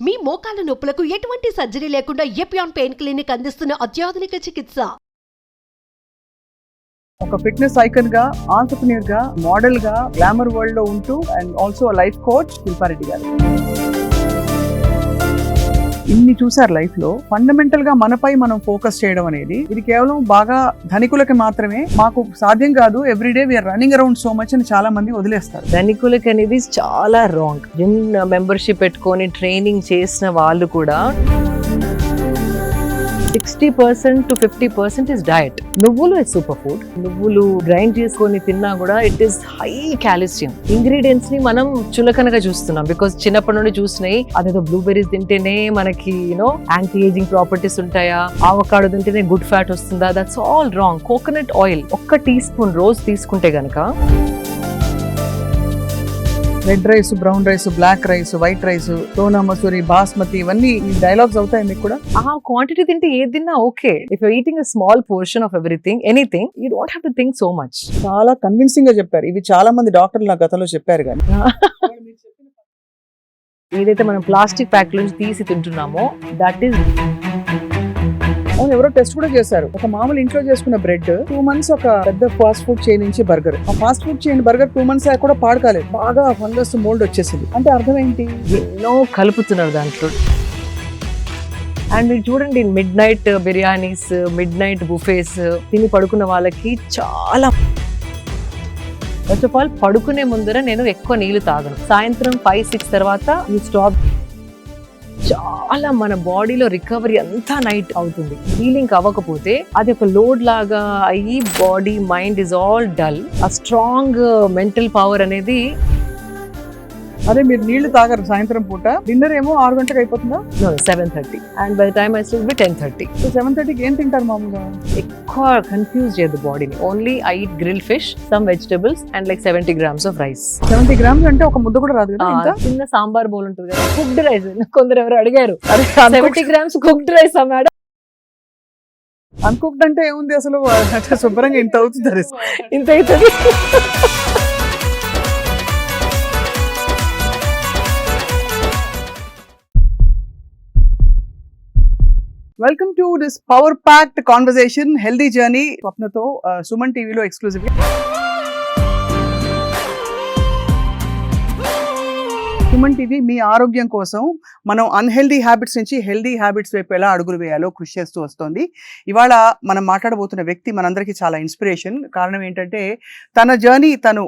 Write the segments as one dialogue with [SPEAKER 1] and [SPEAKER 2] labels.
[SPEAKER 1] మీ మోకాల నొప్పులకు ఎటువంటి సర్జరీ లేకుండా ఎపియాన్ పెయిన్ క్లినిక్ అందిస్తున్న అత్యాధునిక చికిత్స.
[SPEAKER 2] ఒక ఫిట్నెస్ ఐకన్ గా, ఆంటర్‌ప్రెన్యూర్ గా, మోడల్ గా, గ్లామర్ వరల్డ్ లో ఉంటూ and also life coach Shilpa Reddy గారు. ఇన్ని చూసారు లైఫ్ లో. ఫండమెంటల్ గా మనపై మనం ఫోకస్ చేయడం అనేది ఇది కేవలం బాగా ధనికులకి మాత్రమే, మాకు సాధ్యం కాదు, everyday we're running around so much అని చాలా మంది వదిలేస్తారు.
[SPEAKER 3] ధనికులకి అనేది చాలా రాంగ్. జిమ్ మెంబర్షిప్ పెట్టుకొని ట్రైనింగ్ చేసిన వాళ్ళు కూడా 60% to 50% ఇస్ డయట్. నువ్వులు ఇస్ సూపర్ ఫుడ్. నువ్వులు గ్రైండ్ చేసుకొని తిన్నా కూడా it is high calcium. Ingredients ని మనం చులకనగా చూస్తున్నాం బికాస్ చిన్నప్పటి నుండి చూసినాయి అదేదో బ్లూబెర్రీస్ తింటేనే మనకి యాంటీ ఏజింగ్ ప్రాపర్టీస్ ఉంటాయా, ఆవకాడో తింటేనే గుడ్ ఫ్యాట్ వస్తుందా. That's all wrong. Coconut oil 1 teaspoon రోజు తీసుకుంటే గనక
[SPEAKER 2] red rice, brown rice, black rice, white rice, Sona Masuri, basmati, ఇవన్నీ ఈ డైలాగ్స్ అవుతాయి మీకు కూడా.
[SPEAKER 3] ఆ క్వాంటిటీ తింటే ఏది తిన్నా okay. If you eating a small portion of everything, anything, you don't have to think so much.
[SPEAKER 2] చాలా కన్విన్సింగ్ గా చెప్పారు. ఇవి చాలా మంది డాక్టర్లు నా గతంలో చెప్పారు కానీ
[SPEAKER 3] ఏదైతే మనం ప్లాస్టిక్ ప్యాక్ నుంచి తీసి తింటున్నామో దట్ ఈస్.
[SPEAKER 2] అవును, ఎవరో టెస్ట్ కూడా చేశారు. ఒక మామూలు ఇంట్లో చేసుకున్న బ్రెడ్ 2 months ఒక పెద్ద ఫాస్ట్ ఫుడ్ చైన్ నుంచి బర్గర్, ఆ fast food chain burger 2 months కూడా పాడకాలేదు, బాగా ఫంగస్ మోల్డ్ వచ్చేసింది. అంటే అర్థం ఏంటి?
[SPEAKER 3] ఎన్నో కలుపుతున్నారు దాంట్లో. అండ్ మీరు చూడండి, midnight biryanis, midnight buffets తిని పడుకున్న వాళ్ళకి చాలా. ఫస్ట్ ఆఫ్ ఆల్ పడుకునే ముందర నేను ఎక్కువ నీళ్లు తాగను. సాయంత్రం 5-6 తర్వాత యూ స్టాప్. చాలా మన బాడీలో రికవరీ అంతా నైట్ అవుతుంది. హీలింగ్ అవ్వకపోతే అది ఒక లోడ్ లాగా అయ్యి body mind is all dull. ఆ స్ట్రాంగ్ మెంటల్ పవర్ అనేది.
[SPEAKER 2] అదే మీరు నీళ్లు తాగరు సాయంత్రం పూట, డిన్నర్ ఏమో 6 గంటలకు అయిపోతుందా?
[SPEAKER 3] 7:30 and by the time I sleep by 10:30.
[SPEAKER 2] 7:30కి ఏం తింటారు మామూలుగా?
[SPEAKER 3] ఎక్కువ కన్ఫ్యూజ్ చేయదు బాడీని. Only I eat grill fish, some vegetables and like 70 grams of rice.
[SPEAKER 2] 70 grams అంటే ఒక ముద్ద కూడా రాదు కదా?
[SPEAKER 3] చిన్న సాంబార్ బౌల్ ఉంటుంది కదా, కుక్డ్ రైస్. కొందరు ఎవరు అడిగారు 70 grams cooked rice madam.
[SPEAKER 2] Uncooked అంటే ఏముంది అసలు? శుభ్రంగా ఇంత అవుతుంది,
[SPEAKER 3] ఇంత అవుతుంది.
[SPEAKER 2] Welcome to this power packed conversation healthy journey స్వప్నతో సుమన్ టీవీలో ఎక్స్క్లూజివ్. సుమన్ టీవీ మీ ఆరోగ్యం కోసం మనం అన్హెల్దీ హ్యాబిట్స్ నుంచి హెల్దీ హ్యాబిట్స్ వైపు ఎలా అడుగులు వేయాలో కృషి చేస్తూ వస్తుంది. ఇవాళ మనం మాట్లాడబోతున్న వ్యక్తి మనందరికీ చాలా ఇన్స్పిరేషన్. కారణం ఏంటంటే తన జర్నీ తను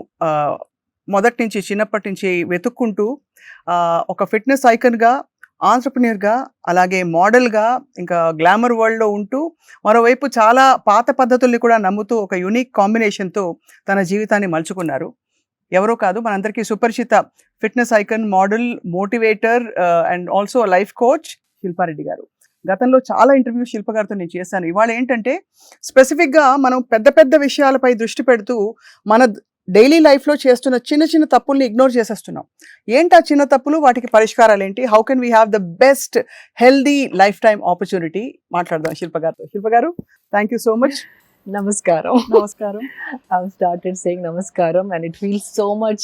[SPEAKER 2] మొదటి నుంచి, చిన్నప్పటి నుంచి వెతుక్కుంటూ ఒక ఫిట్నెస్ ఐకన్గా, ఆంటర్‌ప్రెన్యూర్‌గా, అలాగే మోడల్‌గా, ఇంకా గ్లామర్ వరల్డ్‌లో ఉంటూ మరోవైపు చాలా పాత పద్ధతుల్ని కూడా నమ్ముతూ ఒక యూనిక్ కాంబినేషన్‌తో తన జీవితాన్ని మలుచుకున్నారు. ఎవరో కాదు, మనందరికీ సుపరిచిత fitness icon, model, motivator and also life coach Shilpa Reddy గారు. గతంలో చాలా ఇంటర్వ్యూస్ శిల్ప గారితో నేను చేశాను. ఇవాళ ఏంటంటే స్పెసిఫిక్గా మనం పెద్ద పెద్ద విషయాలపై దృష్టి పెడుతూ మన డైలీ లైఫ్లో చేస్తున్న చిన్న చిన్న తప్పుల్ని ఇగ్నోర్ చేసేస్తున్నాం. ఏంటి ఆ చిన్న తప్పులు, వాటికి పరిష్కారాలు ఏంటి, how can we have the best healthy life time opportunity మాట్లాడదాం శిల్ప గారితో. శిల్ప గారు, థ్యాంక్ యూ సో మచ్.
[SPEAKER 3] నమస్కారం.
[SPEAKER 2] నమస్కారం.
[SPEAKER 3] I've started saying నమస్కారం and it feels so much,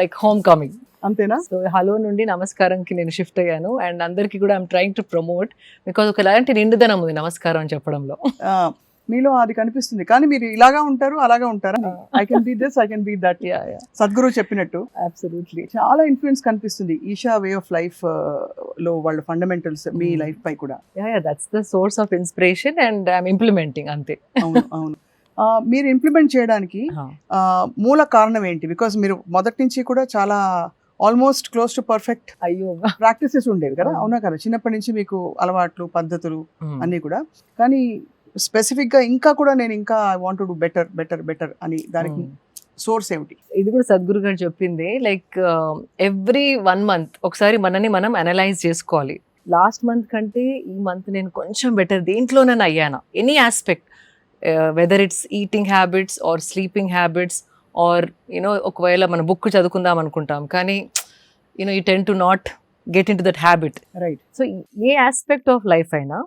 [SPEAKER 3] like homecoming.
[SPEAKER 2] అంతేనా?
[SPEAKER 3] సో హలో నుండి నమస్కారంకి నేను షిఫ్ట్ అయ్యాను. అండ్ అందరికీ కూడా I'm trying to promote because ఒకలాంటి నిండుదనం ఉంది నమస్కారం అని చెప్పడంలో.
[SPEAKER 2] మీలో అది కనిపిస్తుంది. కానీ మీరు ఇలాగా ఉంటారు, అలాగా ఉంటారా? I can be this, I can be that. Sadhguru చెప్పినట్టు
[SPEAKER 3] అబ్సల్యూట్లీ
[SPEAKER 2] చాలా ఇన్ఫ్లుయెన్స్ కనిపిస్తుంది ఈషా వే ఆఫ్ లైఫ్ లో, వాళ్ళ ఫండమెంటల్స్ మీ లైఫ్ పై కూడా.
[SPEAKER 3] That's the source of inspiration and I'm implementing. అంతే.
[SPEAKER 2] అవును, అవును. మీరు ఇంప్లిమెంట్ చేయడానికి మూల కారణం ఏంటి? బికాస్ మీరు మొదటి నుంచి కూడా చాలా almost close to perfect practices ఉండేవి కదా, అవునా కదా? చిన్నప్పటి నుంచి మీకు అలవాట్లు, పద్ధతులు అన్నీ కూడా. కానీ స్పెసిఫిక్ గా ఇంకా కూడా నేను ఇంకా I want to do better better better అని, దానికి సోర్స్ ఏమిటి?
[SPEAKER 3] ఇది కూడా సద్గురు గారు చెప్పింది. లైక్ ఎవ్రీ 1 month ఒకసారి మనని మనం అనలైజ్ చేసుకోవాలి. లాస్ట్ మంత్ కంటే ఈ మంత్ నేను కొంచెం బెటర్ దేంట్లోనైనా అయ్యానా, any aspect, whether it's eating habits or sleeping habits or ఒకవేళ మనం బుక్ చదువుకుందాం అనుకుంటాం కానీ you tend to not get into that habit.
[SPEAKER 2] Right.
[SPEAKER 3] So ఏ ఆస్పెక్ట్ ఆఫ్ లైఫ్ అయినా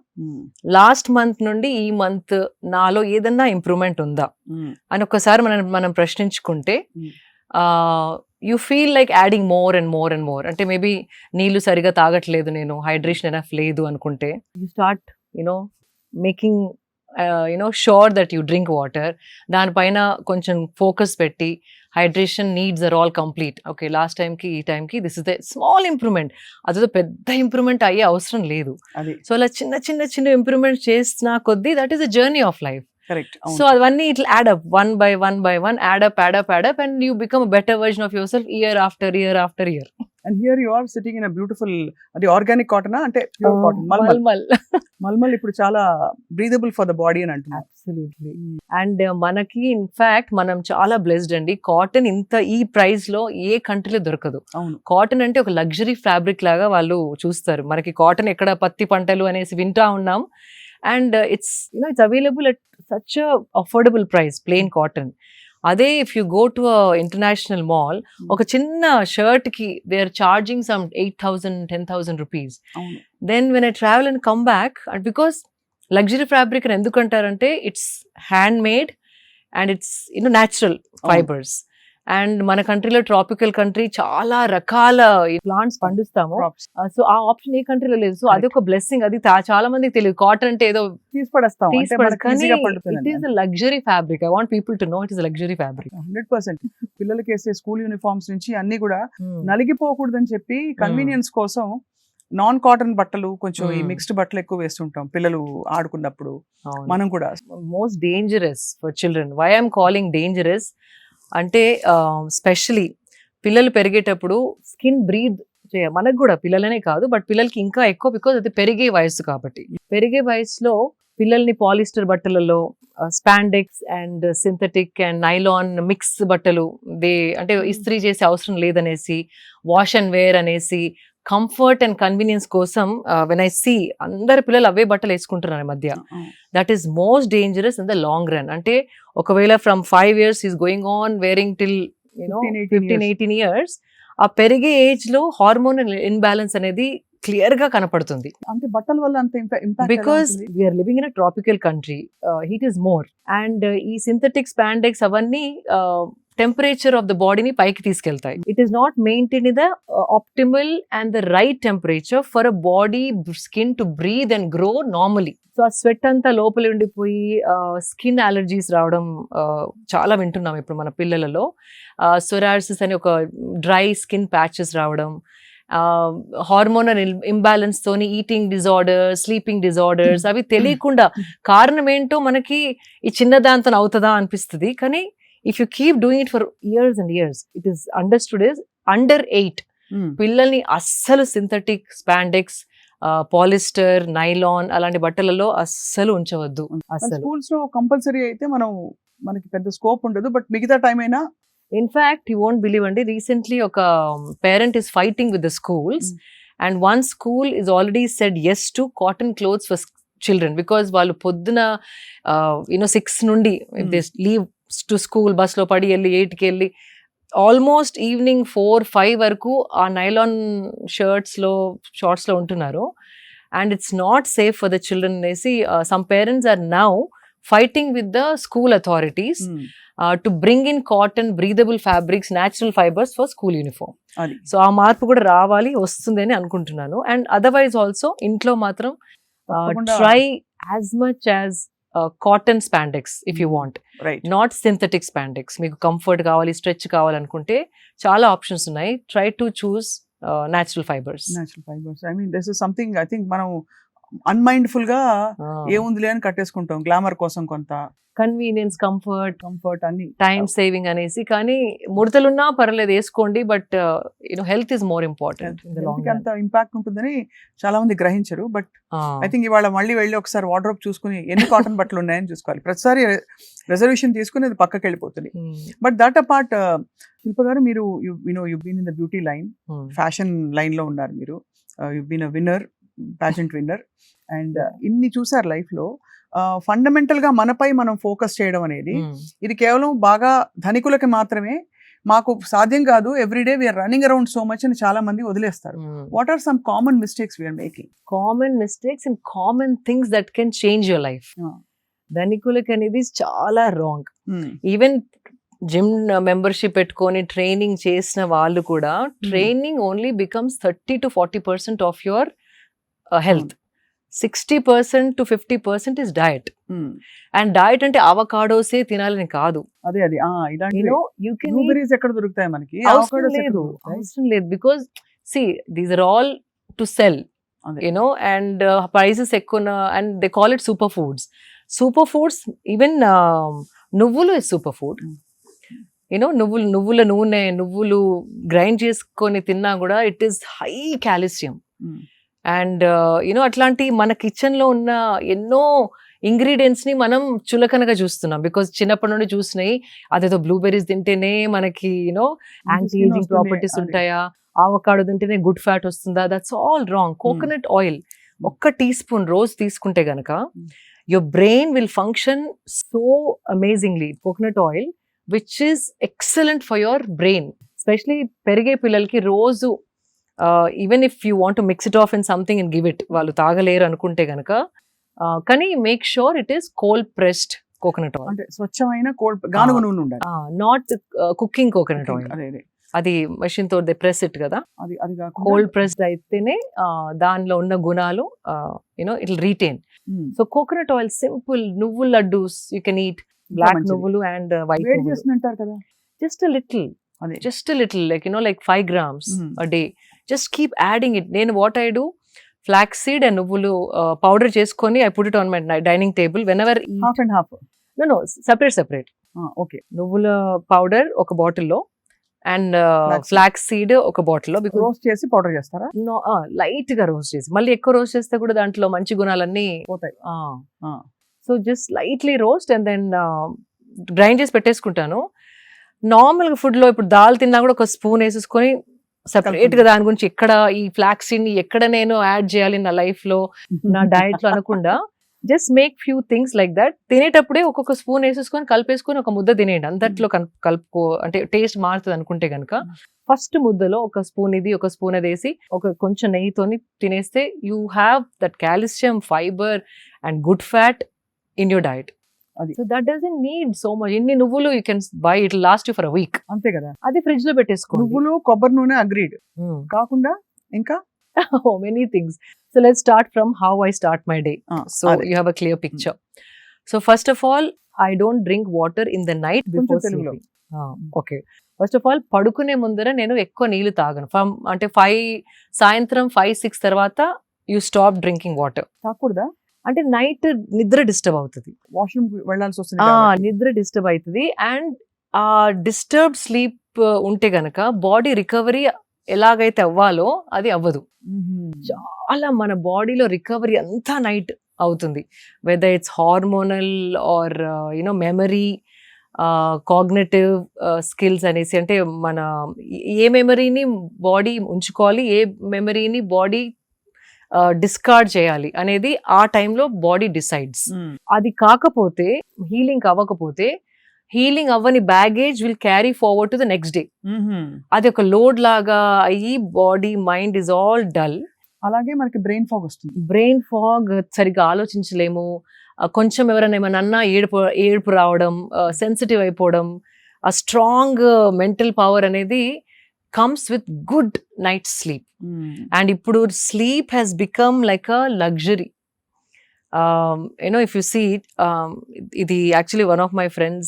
[SPEAKER 3] లాస్ట్ మంత్ నుండి ఈ మంత్ నాలో ఏదన్నా ఇంప్రూవ్మెంట్ ఉందా అని ఒక్కసారి మనం ప్రశ్నించుకుంటే you feel like adding more and more and more. అంటే మేబీ నీళ్లు సరిగా తాగట్లేదు, నేను హైడ్రేషన్ ఎనఫ్ లేదు అనుకుంటే you start making sure that you drink water. దానిపైన కొంచెం ఫోకస్ పెట్టి hydration needs are all complete. Okay, last టైంకి ఈ టైంకి this is the small improvement. అదేదో పెద్ద ఇంప్రూవ్మెంట్ అయ్యే అవసరం లేదు. సో అలా చిన్న చిన్న చిన్న ఇంప్రూవ్మెంట్ చేసిన కొద్దీ that is the journey of life.
[SPEAKER 2] Correct.
[SPEAKER 3] So అవన్నీ it add up one by one add up and you become a better version of yourself year after year.
[SPEAKER 2] And here you are sitting in a beautiful, అది organic cotton అంటే pure cotton mulmul ఇప్పుడు చాలా breathable for the body అని అంటున్నారు.
[SPEAKER 3] Absolutely. And మనకి in fact మనం చాలా blessed అండి. కాటన్ ఇంత ఈ ప్రైస్ లో ఏ కంట్రీలో దొరకదు.
[SPEAKER 2] అవును.
[SPEAKER 3] కాటన్ అంటే ఒక లగ్జరీ ఫ్యాబ్రిక్ లాగా వాళ్ళు చూస్తారు. మనకి కాటన్ ఎక్కడ పత్తి పంటలు అనేసి వింటా ఉన్నాం. And it's available at such affordable price, plain cotton. అదే if you go to international mall, ఒక చిన్న షర్ట్ కి they are charging some 8,000 10,000 rupees. Then when I travel and come back, and because luxury fabric అని ఎందుకు అంటారంటే it's hand made and it's natural fibres. And మన కంట్రీలో tropical country, చాలా రకాల ప్లాంట్స్ పండిస్తాము. సో ఆ ఆప్షన్ ఏ కంట్రీలో లేదు. సో అది ఒక బ్లెస్సింగ్. అది చాలా మందికి తెలియదు. కాటన్ అంటే ఏదో it is a luxury fabric. I want people to know it is a luxury fabric.
[SPEAKER 2] 100%. పిల్లలకి వేసే స్కూల్ యూనిఫామ్స్ నుంచి అన్ని కూడా నలిగిపోకూడదని చెప్పి కన్వీనియన్స్ కోసం నాన్ కాటన్ బట్టలు, కొంచెం ఈ మిక్స్డ్ బట్టలు ఎక్కువ వేస్తుంటాం పిల్లలు ఆడుకున్నప్పుడు. మనం కూడా
[SPEAKER 3] most dangerous for children. Why I'm calling dangerous అంటే స్పెషలీ పిల్లలు పెరిగేటప్పుడు స్కిన్ బ్రీద్ మనకు కూడా, పిల్లలనే కాదు బట్ పిల్లలకి ఇంకా ఎక్కువ, బికాజ్ అది పెరిగే వయసు కాబట్టి. పెరిగే వయసులో పిల్లల్ని పాలిస్టర్ బట్టలలో spandex and synthetic and nylon mix బట్టలు అంటే ఇస్త్రీ చేసే అవసరం లేదనేసి, వాష్ అండ్ వేర్ అనేసి, కంఫర్ట్ అండ్ కన్వీనియన్స్ కోసం వెన్ ఐ సీ అందరు పిల్లలు అవే బట్టలు వేసుకుంటున్నారు ఈ మధ్య. That is most dangerous in the long run. అంటే ఒకవేళ from 5 years is going on wearing till 15-18 years, ఆ పెరిగే ఏజ్ లో హార్మోనల్ ఇన్బ్యాలెన్స్ అనేది క్లియర్ గా కనపడుతుంది.
[SPEAKER 2] అంటే బట్టల వల్ల అంత impact,
[SPEAKER 3] because we are living in a tropical country, heat is more. And ఈ సింథటిక్ స్పాండెక్స్ అవన్నీ టెంపరేచర్ ఆఫ్ ద బాడీని పైకి తీసుకెళ్తాయి. It is not maintain the optimal and the right temperature for a body skin to breathe and grow normally. So ఆ sweat అంతా లోపల ఉండిపోయి skin allergies రావడం చాలా వింటున్నాం ఇప్పుడు మన పిల్లలలో. సొరాసిస్ అని ఒక డ్రై స్కిన్ ప్యాచెస్ రావడం, హార్మోనల్ ఇంబ్యాలెన్స్ తోని ఈటింగ్ డిజార్డర్స్, స్లీపింగ్ డిజార్డర్స్, అవి తెలియకుండా కారణం ఏంటో మనకి ఈ చిన్నదాంతో అవుతుందా అనిపిస్తుంది. కానీ if you keep doing it for years and years, it is understood as under 8 పిల్లల్ని అస్సలు సింథటిక్ స్పాండెక్స్, పాలిస్టర్, నైలాన్ అలాంటి బట్టలలో అస్సలు ఉంచవద్దు. అస్సలు
[SPEAKER 2] స్కూల్స్ లో కంపల్సరీ అయితే మనకి పెద్ద స్కోప్ ఉండదు, బట్ మిగతా టైం అయినా.
[SPEAKER 3] ఇన్ఫాక్ట్ యూ వోంట్ బిలీవ్ అండి, రీసెంట్లీ ఒక parent is fighting with the schools and one school is already said yes to cotton clothes for children because వాళ్ళు పొద్దున 6 నుండి they leave to school, bus లో పడి వెళ్ళి 8కి వెళ్ళి ఆల్మోస్ట్ ఈవినింగ్ 4-5 వరకు ఆ నైలాన్ షర్ట్స్ లో షార్ట్స్ లో ఉంటున్నారు. And it's not safe for the children అనేసి some parents are now fighting with the school authorities to bring in cotton breathable fabrics, natural fibres for school uniform. So ఆ మార్పు కూడా వస్తుంది అని అనుకుంటున్నాను. అండ్ అదర్వైజ్ ఆల్సో ఇంట్లో మాత్రం try as much as cotton spandex if you want, not synthetic spandex. మీకు comfort కావాలి, స్ట్రెచ్ కావాలనుకుంటే చాలా ఆప్షన్స్ ఉన్నాయి. Try to choose natural fibres.
[SPEAKER 2] I mean this is something I think మనం అన్మైండ్ఫుల్ గా ఏముందిలే అని కట్టేసుకుంటాం, గ్లామర్ కోసం కొంత
[SPEAKER 3] కన్వీనియన్స్, కంఫర్ట్
[SPEAKER 2] అన్ని,
[SPEAKER 3] టైం సేవింగ్ అనేసి. కానీ ముడతలున్నా పర్లేదు వేసుకోండి, but health is more important.
[SPEAKER 2] అంత ఇంపాక్ట్ ఉంటుందని చాలా మంది గ్రహించరు. బట్ ఐ థింక్ ఇవాళ మళ్ళీ వెళ్ళి ఒకసారి వార్డ్రోబ్ చూసుకుని ఎన్ని కాటన్ బట్టలు ఉన్నాయని చూసుకోవాలి. ప్రతిసారి రిజర్వేషన్ తీసుకుని అది పక్కకి వెళ్ళిపోతుంది. బట్ దట్ అపార్ట్, శిల్ప గారు, మీరు you been in the beauty line, fashion line లో ఉన్నారు మీరు. You been a winner, patient winner, and ఇన్ని చూసారు లైఫ్ లో. ఫండమెంటల్ గా మనపై మనం ఫోకస్ చేయడం అనేది ఇది కేవలం బాగా ధనికులకి మాత్రమే, మాకు సాధ్యం కాదు, everyday we're running around so much అని చాలా మంది వదిలేస్తారు. What are some common mistakes we're making?
[SPEAKER 3] Common mistakes and common things that can change your life. ధనికులకి అనేది చాలా రాంగ్. ఈవెన్ జిమ్ మెంబర్షిప్ పెట్టుకొని ట్రైనింగ్ చేసిన వాళ్ళు కూడా training only becomes 30-40% of your health. 60% to 50% is diet. And diet అంటే అవకాడోసే తినాలని కాదు.
[SPEAKER 2] అదే ఇలాంటి
[SPEAKER 3] యూ కెన్
[SPEAKER 2] బ్లూబెర్రీస్ ఎక్కడ దొరుకుతాయి మనకి?
[SPEAKER 3] అవసరం లేదు because see these are all to sell, and prices ఎక్కువ, and they call it super foods. Super foods, even నువ్వులు ఇస్ సూపర్ ఫుడ్. నువ్వుల నూనె, నువ్వులు గ్రైండ్ చేసుకొని తిన్నా కూడా it is high calcium. And అట్లాంటి మన కిచెన్ లో ఉన్న ఎన్నో ఇంగ్రీడియంట్స్ ని మనం చులకనగా చూస్తున్నాం బికాస్ చిన్నప్పటి నుండి చూసినాయి అదేదో బ్లూబెర్రీస్ తింటేనే మనకి యాంటీ ఏజింగ్ ప్రాపర్టీస్ ఉంటాయా, ఆవకాడో తింటేనే గుడ్ ఫ్యాట్ వస్తుందా. That's all wrong. Coconut oil 1 teaspoon రోజు తీసుకుంటే గనక your brain will function so amazingly. Coconut oil, which is excellent for your brain, especially perige pillalki roju, even if you want to mix it off in something and give it, vallu taagaleru anukunte ganaka kani make sure it is cold pressed coconut oil,
[SPEAKER 2] ante swachhamaina cold ganuga nunnu undali,
[SPEAKER 3] not cooking coconut oil. అది machine తో they press it కదా, అది cold pressed అయితేనే దానిలో ఉన్న గుణాలు it retain. So coconut oil simple, నువ్వుల laddoos you can eat, black నువ్వులు అండ్ వైట్
[SPEAKER 2] చేస్తుంటారు కదా,
[SPEAKER 3] just little like 5 grams a day. Just keep adding it. నేను what I do, flax seed and నువ్వులు పౌడర్ చేసుకొని I put it on my dining table whenever.
[SPEAKER 2] Half and half?
[SPEAKER 3] No, separate.
[SPEAKER 2] Okay.
[SPEAKER 3] నువ్వుల powder ఒక బాటిల్లో and flax seed ఒక బాటిల్లో.
[SPEAKER 2] Roast చేసి powder చేస్తారా?
[SPEAKER 3] లైట్ గా రోస్ట్ చేసి, మళ్ళీ ఎక్కువ రోస్ట్ చేస్తే కూడా దాంట్లో మంచి గుణాలన్నీ
[SPEAKER 2] పోతాయి.
[SPEAKER 3] So just lightly roast and then grind చేసి పెట్టేసుకుంటాను. నార్మల్ గా ఫుడ్ లో ఇప్పుడు దాల్ తిన్నా కూడా ఒక స్పూన్ వేసేసుకొని సెపరేట్ గా దాని గురించి ఎక్కడ ఈ ఫ్లాక్స్ సీడ్ ని ఎక్కడ నేను యాడ్ చేయాలి నా లైఫ్ లో, నా డయట్ లో అనకుండా just make few things like that. తినేటప్పుడే ఒక్కొక్క స్పూన్ వేసేసుకొని కలిపేసుకొని ఒక ముద్ద తినేయండి. అంతట్లో కలుపుకో, అంటే టేస్ట్ మారుతుంది అనుకుంటే కనుక ఫస్ట్ ముద్దలో ఒక స్పూన్ ఇది ఒక స్పూన్ అది వేసి ఒక కొంచెం నెయ్యితోని తినేస్తే you have that calcium, fibre and good fat in your diet. So that doesn't need so much. ఇన్ని నువ్వులు you can buy, it last you for a week.
[SPEAKER 2] అంతే కదా.
[SPEAKER 3] అది ఫ్రిడ్జ్ లో పెట్టేసుకో.
[SPEAKER 2] నువ్వులు, కొబ్బరి నూనె అగ్రీడ్ కాకుండా ఇంకా
[SPEAKER 3] many things. So let's start from how I start my day. So you have a clear picture. So first of all, I don't drink water in the night before sleeping. Okay. First of all, padukune mundara nenu ekko neelu taaganu. From ante 5 సాయంత్రం 5-6 తర్వాత you stop drinking water.
[SPEAKER 2] తాకూడదా?
[SPEAKER 3] అంటే night నిద్ర disturb అవుతుంది,
[SPEAKER 2] washroom వెళ్ళాల్సి వస్తుంది,
[SPEAKER 3] నిద్ర disturb అవుతుంది. And ఆ డిస్టర్బ్ స్లీప్ ఉంటే గనక బాడీ రికవరీ ఎలాగైతే అవ్వాలో అది అవ్వదు. చాలా మన బాడీలో రికవరీ అంతా నైట్ అవుతుంది, whether it's hormonal or memory, cognitive skills అనేసి. అంటే మన ఏ మెమరీని బాడీ ఉంచుకోవాలి, ఏ మెమరీని బాడీ డిస్కార్డ్ చేయాలి అనేది ఆ టైంలో బాడీ డిసైడ్స్. అది కాకపోతే, హీలింగ్ అవ్వకపోతే, హీలింగ్ అవ్వని baggage will carry forward to the next day. అది ఒక లోడ్ లాగా అయ్యి body mind is all dull.
[SPEAKER 2] అలాగే మనకి బ్రెయిన్ ఫాగ్ వస్తుంది.
[SPEAKER 3] బ్రెయిన్ ఫాగ్, సరిగ్గా ఆలోచించలేము, కొంచెం ఎవరైనా ఏమైనా అన్నా ఏడుపు రావడం, సెన్సిటివ్ అయిపోవడం. ఆ స్ట్రాంగ్ మెంటల్ పవర్ అనేది comes with good night sleep. And ఇప్పుడు sleep has become like a luxury. If you see it, ఇది actually one of my friends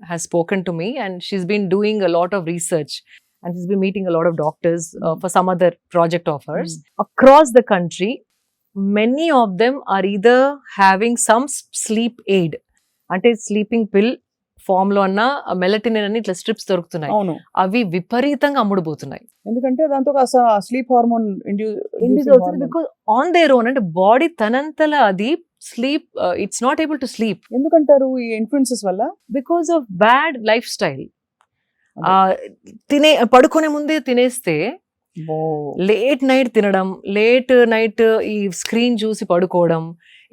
[SPEAKER 3] has spoken to me and she's been doing a lot of research and she's been meeting a lot of doctors for some other project of hers across the country. Many of them are either having some sleep aid, అంటే sleeping pill form లో అన్న మెలటినిన్ అని ఇట్లా strips దొరుకుతున్నాయి. అవి విపరీతంగా అమ్ముడుపోతున్నాయి.
[SPEAKER 2] ఎందుకంటే దాంతో స్లీప్ హార్మోన్ ఇండ్యూస్
[SPEAKER 3] అవుతుంది. బికాజ్ ఆన్ దేర్ ఓన్, అంటే బాడీ తనంతల అది sleep, it's not able to sleep.
[SPEAKER 2] ఎందుకంటారు ఈ ఇన్ఫ్లుయెన్సెస్ వల్ల?
[SPEAKER 3] Because of bad life style. పడుకునే ముందే తినేస్తే, లేట్ నైట్ తినడం, లేట్ నైట్ ఈ స్క్రీన్ చూసి పడుకోవడం,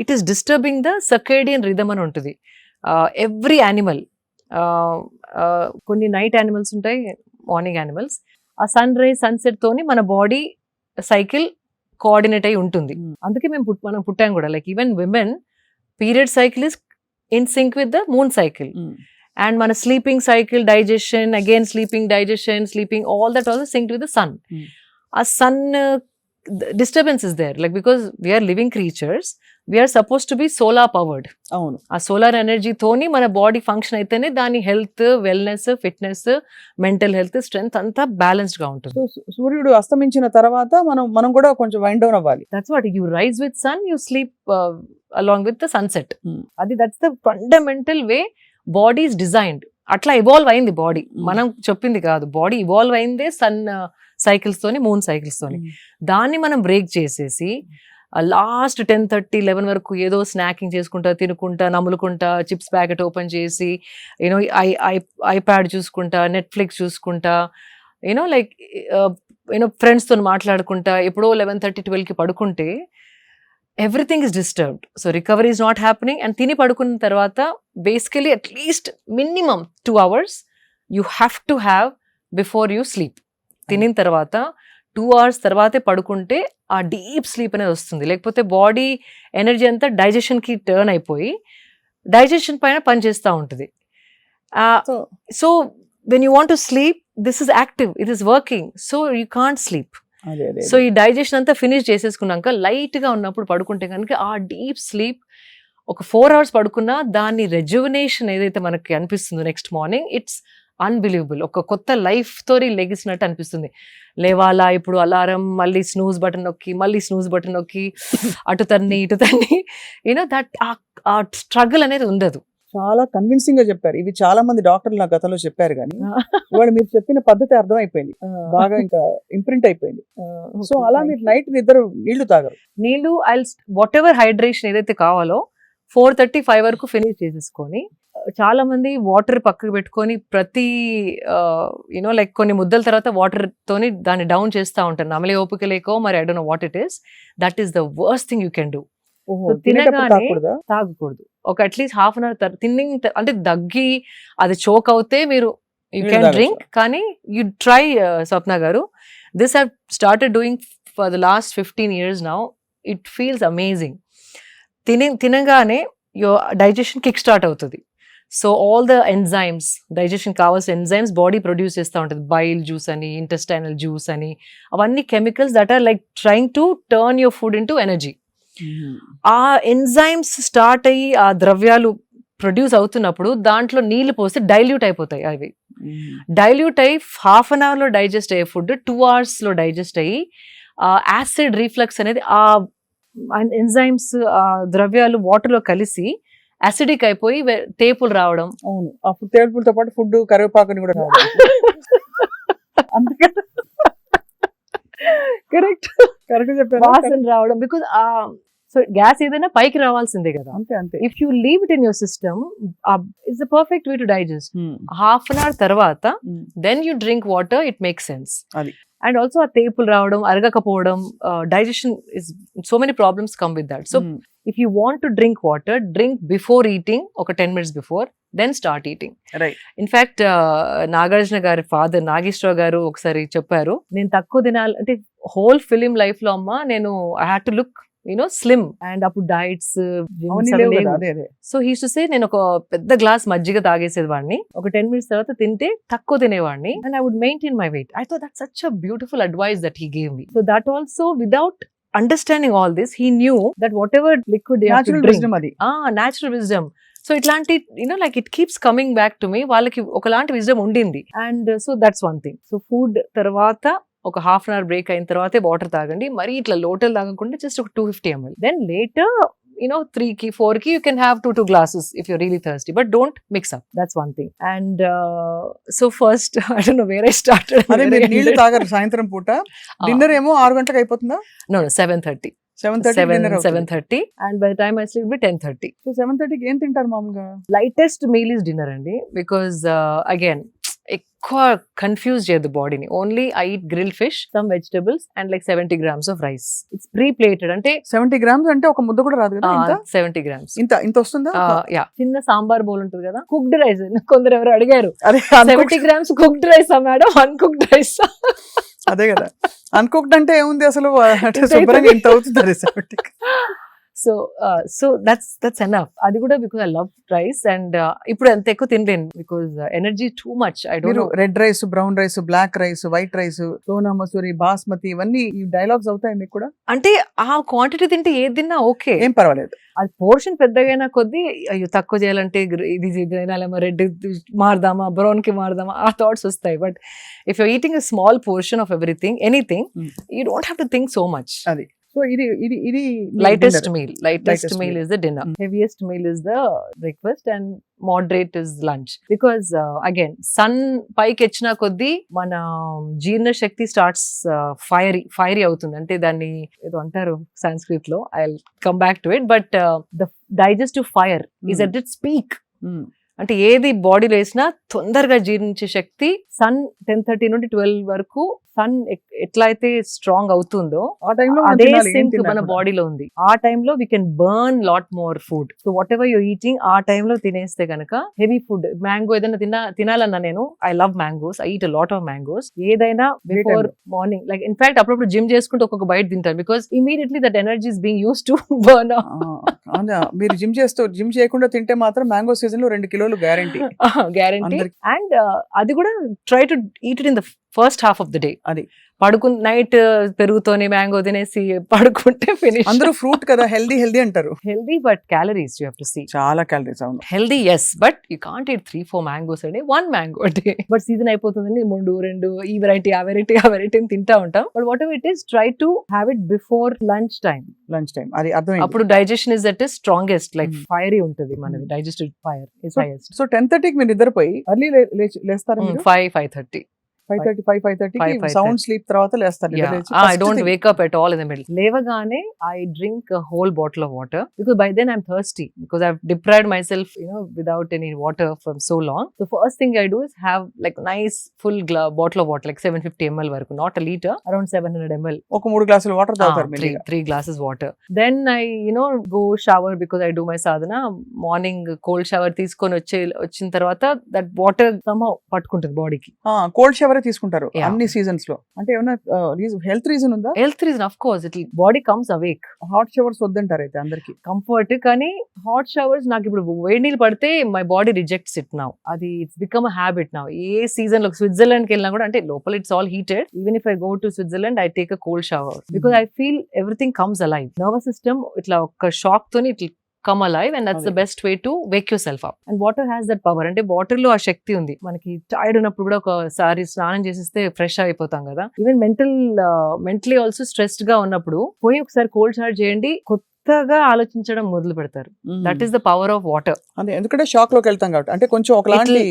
[SPEAKER 3] it is disturbing the circadian rhythm అని ఉంటుంది. ఎవ్రీ యానిమల్, కొన్ని నైట్ యానిమల్స్ ఉంటాయి, మార్నింగ్ యానిమల్స్. ఆ సన్ రైజ్ సన్సెట్ తోని మన బాడీ సైకిల్ కోఆర్డినేట్ అయి ఉంటుంది. అందుకే మనం పుట్టాం కూడా. Like even women period cycle is in sync with the moon cycle. And మన sleeping cycle, digestion, again sleeping, digestion, sleeping, all that also sync with the sun. ఆ sun disturbance is there, like because we are living creatures, we are suppose to be solar powered.
[SPEAKER 2] అవును,
[SPEAKER 3] ఆ solar ఎనర్జీతోని మన body function అయితేనే దాని health, wellness, fitness, mental health, strength అంతా balanced గా ఉంటుంది.
[SPEAKER 2] సో సూర్యుడు అస్తమించిన తర్వాత మనం కూడా కొంచెం వైండ్ డౌన్ అవ్వాలి.
[SPEAKER 3] That's what, you rise with sun, you sleep along with the sunset. అది that's the fundamental way body is designed. అట్లా ఇవాల్వ్ అయింది బాడీ, మనం చెప్పింది కాదు. బాడీ ఇవాల్వ్ అయిందే సన్ సైకిల్స్ తోని, మూన్ సైకిల్స్ తోని. దాన్ని మనం బ్రేక్ చేసేసి లాస్ట్ 10:30, 11 వరకు ఏదో స్నాకింగ్ చేసుకుంటా, తినుకుంటా, నములుకుంటా, చిప్స్ ప్యాకెట్ ఓపెన్ చేసి, యూనో ఐప్యాడ్ చూసుకుంటా, నెట్ఫ్లిక్స్ చూసుకుంటా, యూనో లైక్ ఫ్రెండ్స్తో మాట్లాడుకుంటా, ఎప్పుడో 11:30, 12కి పడుకుంటే everything is disturbed. So recovery is not happening. And తిని పడుకున్న తర్వాత basically at least minimum 2 hours you have to have before you sleep. తినిన తర్వాత 2 hours తర్వాతే పడుకుంటే ఆ డీప్ స్లీప్ అనేది వస్తుంది. లేకపోతే బాడీ ఎనర్జీ అంతా డైజెషన్కి టర్న్ అయిపోయి డైజెషన్ పైన పనిచేస్తూ ఉంటుంది. So when you want to sleep, this is active, it is working, so you can't sleep. So ఈ డైజెషన్ అంతా ఫినిష్ చేసేసుకున్నాక లైట్గా ఉన్నప్పుడు పడుకుంటే కనుక ఆ డీప్ స్లీప్ ఒక 4 hours పడుకున్నా దాని రెజ్యువనేషన్ ఏదైతే మనకి అనిపిస్తుందో నెక్స్ట్ మార్నింగ్, ఇట్స్ అన్బిలీవబుల్. ఒక కొత్త లైఫ్ స్టోరీ లెగిసినట్టు అనిపిస్తుంది. లేవాలా, ఇప్పుడు అలారం, మళ్ళీ స్నూజ్ బటన్ నొక్కి, మళ్ళీ స్నూజ్ బటన్ నొక్కి, అటు తన్ని ఇటు తన్ని, యూనో దట్ ఆ స్ట్రగుల్ అనేది ఉండదు.
[SPEAKER 2] చాలా కన్విన్సింగ్ గా చెప్పారు. ఇవి చాలా మంది డాక్టర్లు నా గతంలో చెప్పారు, కానీ ఇవాళ మీరు చెప్పిన పద్ధతి అర్థమైపోయింది, బాగా ఇంకా ఇంప్రింట్ అయిపోయింది. సో అలా మీరు నైట్ నిద్ర నీళ్లు తాగరు?
[SPEAKER 3] నీళ్లు వాట్ ఎవర్ హైడ్రేషన్ ఏదైతే కావాలో 4:30-5 వరకు ఫినిష్ చేసేసుకొని, చాలా మంది వాటర్ పక్కకు పెట్టుకొని ప్రతి యూనో లైక్ కొన్ని ముద్దల తర్వాత వాటర్ తోని దాన్ని డౌన్ చేస్తూ ఉంటారు. నమలే ఓపిక లేకో మరి, I don't know what it is. That is the worst thing you can do. తినగానే తాగకూడదు. ఒక అట్లీస్ట్ హాఫ్ అన్ అవర్ అంటే దగ్గి అది చోక్ అవుతే మీరు యూ కెన్ డ్రింక్. కానీ యూ ట్రై, స్వప్న గారు, this have started doing for the last 15 years now. It feels amazing. తినగానే డైజెషన్ కిక్ స్టార్ట్ అవుతుంది. So all the enzymes, digestion కావాల్సిన ఎంజైమ్స్ బాడీ ప్రొడ్యూస్ చేస్తూ ఉంటుంది. బైల్ జ్యూస్ అని, ఇంటెస్టైనల్ జ్యూస్ అని, అవన్నీ chemicals that are like trying to turn your food into energy. ఆ enzymes start అయ్యి ఆ ద్రవ్యాలు ప్రొడ్యూస్ అవుతున్నప్పుడు దాంట్లో నీళ్లు పోస్తే డైల్యూట్ అయిపోతాయి. అవి డైల్యూట్ అయ్యి హాఫ్ అన్ అవర్లో డైజెస్ట్ అయ్యే ఫుడ్ 2 hours లో డైజెస్ట్ అయ్యి యాసిడ్ రీఫ్లక్స్ అనేది ఆ ఎంజైమ్స్ ద్రవ్యాలు వాటర్ లో కలిసి యాసిడిక్ అయిపోయి తేపులు రావడం.
[SPEAKER 2] అవును, అప్పుడు తేపులతో పాటు ఫుడ్ కరివేపాకుని కూడా
[SPEAKER 3] కరెక్ట్ కరెక్ట్ చెప్పారు, వాసన రావడం. బికాజ్ సో గ్యాస్ ఏదైనా పైకి రావాల్సిందే కదా.
[SPEAKER 2] అంతే అంతే.
[SPEAKER 3] If you leave it in your system, it's the perfect way to digest. Half an hour తర్వాత then you drink water, it makes sense. And also ఆ తేపులు రావడం, అరగకపోవడం, digestion is so many problems come with that. So if you want to drink water, drink before eating, ఒక 10 minutes before, then start eating. In fact Nagarjuna గారి father Nageswararao గారు ఒకసారి చెప్పారు, నేను తక్కువ తినాలి అంటే హోల్ ఫిలిం లైఫ్ లో అమ్మ నేను I had to look slim. And అప్పుడు diets, so he to say నేను ఒక పెద్ద గ్లాస్ మజ్జిగ తాగేసేది వాడిని, ఒక 10 minutes తర్వాత తింటే తక్కువ తినేవాడిని, and I would maintain my weight. I thought that's such a beautiful advice that he gave me. So that also without understanding all this, he knew that whatever liquid natural wisdom. సో ఇట్లాంటి like it keeps coming back to me. వాళ్ళకి ఒకలాంటి wisdom ఉండింది. And so that's one thing. So food తర్వాత ఒక half an hour break అయిన తర్వాతే water తాగండి. మరి ఇట్లా లోటల్ తాగకుండా జస్ట్ ఒక 250 ml. దెన్ లేటర్ 3కి 4కి you can have 2 glasses if you're really thirsty, but don't mix up. That's one thing. And so first I don't know where I started.
[SPEAKER 2] అదే మీరు నీళ్లు తాగరు సాయంత్రం పూట, డిన్నర్ ఏమో 6 గంటలకు అయిపోతుందా?
[SPEAKER 3] No, 7:30. 7:30 and by the time I sleep be 10:30.
[SPEAKER 2] So 7:30కి ఏం తింటారు మామూలుగా?
[SPEAKER 3] Lightest meal is dinner అండి. Because again ఎక్కువ కన్ఫ్యూజ్ చేయదు బాడీని. Only I eat grilled fish, some vegetables and like 70 grams of rice. It's pre plated. అంటే
[SPEAKER 2] 70 grams అంటే ఒక ముద్ద కూడా రాదు కదా?
[SPEAKER 3] 70 grams.
[SPEAKER 2] ఇంత వస్తుందా?
[SPEAKER 3] యా, చిన్న సాంబార్ బౌల్ ఉంటుంది కదా, కుక్డ్ రైస్. కొందరు ఎవరు అడిగారు 70 grams cooked rice madam, uncooked rice. అదే
[SPEAKER 2] కదా, అన్కుక్డ్ అంటే ఏముంది అసలు, శుభ్రంగా ఇంత అవుతుంది.
[SPEAKER 3] So that's enough. అది కూడా because I love rice and ఇప్పుడు అంత ఎక్కువ తినలేను because energy too much. I don't
[SPEAKER 2] మీరు
[SPEAKER 3] know.
[SPEAKER 2] Red rice, brown rice, black rice, white rice, Sona Masuri, basmati ఇవన్నీ ఈ డైలాగ్స్ అవుతాయి మీకు కూడా?
[SPEAKER 3] అంటే ఆ క్వాంటిటీ తింటే ఏది తిన్నా ఓకే.
[SPEAKER 2] ఏం పర్వాలేదు.
[SPEAKER 3] అది పోర్షన్ పెద్దగైనా కొద్దీ అయ్యో తక్కువ చేయాలంటే ఇది తినాలేమో, రెడ్ మారదామా, బ్రౌన్ కి మారదామా, ఆ థాట్స్ వస్తాయి. But if you eating a small portion of everything, anything, you don't have to think so much.
[SPEAKER 2] అది సో ఇది
[SPEAKER 3] lightest
[SPEAKER 2] dinner.
[SPEAKER 3] meal
[SPEAKER 2] Lightest
[SPEAKER 3] meal
[SPEAKER 2] meal.
[SPEAKER 3] is the dinner. Heaviest meal is the breakfast and moderate is lunch. Because again sun పైకి వచ్చిన కొద్దీ మన జీర్ణ శక్తి starts fiery అవుతుంది. అంటే దాన్ని ఏదో అంటారు సంస్కృత్ లో, I come back to it. But the digestive fire is at its peak.
[SPEAKER 2] Mm.
[SPEAKER 3] అంటే ఏది బాడీలో వేసినా తొందరగా జీర్ణించే శక్తి సన్ 10:30 నుండి 12 వరకు సన్ ఎట్లా అయితే స్ట్రాంగ్ అవుతుందో
[SPEAKER 2] ఆ టైంలో
[SPEAKER 3] అదే సింక్ మన బాడీలో ఉంది. ఆ టైంలో we can burn lot more food. So what ever you're eating ఆ టైంలో తినేస్తే కనుక హెవీ ఫుడ్, మ్యాంగో ఏదైనా తినాలన్నా, నేను I love mangoes, I eat a lot of mangoes. ఏదైనా బిఫోర్ మార్నింగ్, లైక్ ఇన్ఫాక్ట్ అప్పుడప్పుడు జిమ్ చేసుకుంటే ఒక్కొక్క బైట్ తింటాను. Because immediately that energy is being use to burn.
[SPEAKER 2] మీరు జిమ్ చేయకుండా తింటే మాత్రం మ్యాంగో సీజన్ లో 2 కిలోలు గ్యారంటీ.
[SPEAKER 3] గ్యారంటీ. అండ్ అది కూడా try to eat it in the first half of the day.
[SPEAKER 2] అది
[SPEAKER 3] నైట్ పెరుగుతోని మ్యాంగో తినేసి పడుకుంటే ఫినిష్.
[SPEAKER 2] అందరూ ఫ్రూట్ కదా, హెల్దీ అంటారు.
[SPEAKER 3] Healthy but calories you have to see.
[SPEAKER 2] చాలా క్యాలరీస్. అవును,
[SPEAKER 3] healthy yes, but you can't eat 3-4 mangoes అండి, 1 మ్యాంగో డే. బట్ సీజన్ అయిపోతుందండి, 3-2 ఈ వెరైటీ ఆ వెరైటీ తింటా ఉంటాం. But whatever it is, try to have it before lunch time.
[SPEAKER 2] అది అర్థమైంది.
[SPEAKER 3] అప్పుడు digestion is that is strongest, like fiery ఉంటుంది మనది, digestive fire is highest.
[SPEAKER 2] So 10:30కి మీరు నిద్రపోయి ఎర్లీ లేస్తారు?
[SPEAKER 3] 5:30
[SPEAKER 2] 5:30 సౌండ్ స్లీప్ తర్వాత లేస్తారు.
[SPEAKER 3] I don't wake up at all in the middle. లేవగానే I drink a whole bottle of water because by then I'm thirsty because I've deprived myself, without any water from so long. The first thing I do is have like nice full bottle of water, like 750 ml వరకు, not a liter, around 700 ml.
[SPEAKER 2] ఒక 3 గ్లాసులు water తాగుతారు.
[SPEAKER 3] 3 glasses water. Then I go shower because I do my sadhana. Morning cold shower తీసుకొని వచ్చిన తర్వాత that water somehow పట్టుకుంటుంది బాడీకి.
[SPEAKER 2] Cold shower తీసుకుంటారు
[SPEAKER 3] Yeah.
[SPEAKER 2] అన్ని సీజన్స్ లో. అంటే ఏమైనా హెల్త్ రీజన్ ఉందా?
[SPEAKER 3] Health reason, of course, it body comes awake.
[SPEAKER 2] Hot showers వద్దంటారు అయితే అందరికి.
[SPEAKER 3] కంఫర్ట్, కానీ హాట్ షవర్స్ నాకు ఇప్పుడు వేడి నీళ్ళు పడితే my body rejects it now. అది it's become a habit now. ఏ సీజన్ లో స్విట్జర్లాండ్ కి వెళ్ళినా కూడా, అంటే లోపల it's all heated, even if I go to Switzerland I take a cold shower because I feel everything comes alive. Nervous system ఇట్లా ఒక షాక్ తోని ఇట్లా come alive, and that's the best way to wake yourself up. And water has that power. అంటే water లో ఆ శక్తి ఉంది. మనకి tired ఉన్నప్పుడు కూడా ఒకసారి స్నానం చేసేస్తే ఫ్రెష్ అయిపోతాం కదా. ఈవెన్ మెంటలీ ఆల్సో స్ట్రెస్డ్ గా ఉన్నప్పుడు పోయి ఒకసారి కోల్డ్ షవర్ చేయండి, కొత్తగా ఆలోచించడం మొదలు పెడతారు. That is the power of water.
[SPEAKER 2] అంటే ఎందుకంటే షాక్ లోకి వెళ్తాం కాబట్టి, అంటే కొంచెం ఒకలాంటి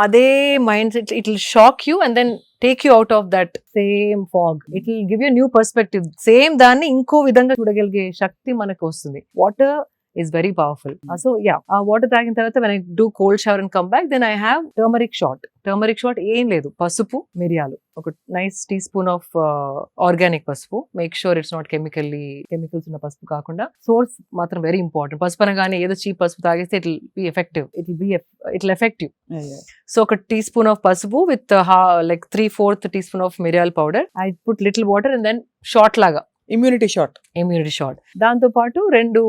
[SPEAKER 3] అదే mind set, it will shock you and then take you out of that same fog. It will give you a new perspective. Same దాన్ని ఇంకో విధంగా చూడగలిగే శక్తి మనకు వస్తుంది. Water is very powerful. So yeah, water తాగిన తర్వాత when I do cold shower and come back, then I have turmeric shot. ఏం లేదు, పసుపు, మిరియాలు, ఒక nice teaspoon of organic పసుపు. Make sure it's not chemicals ఉన్న పసుపు కాకుండా, సోర్స్ మాత్రం వెరీ ఇంపార్టెంట్. పసుపు అనగానే ఏదో చీప్ పసుపు తాగేస్తే it will effect you. So ఒక టీ స్పూన్ ఆఫ్ పసుపు with like 3/4 teaspoon of మిరియాల powder. I put little water and then shot లాగా
[SPEAKER 2] ఇమ్యూనిటీ షాట్. దాంతో
[SPEAKER 3] పాటు 2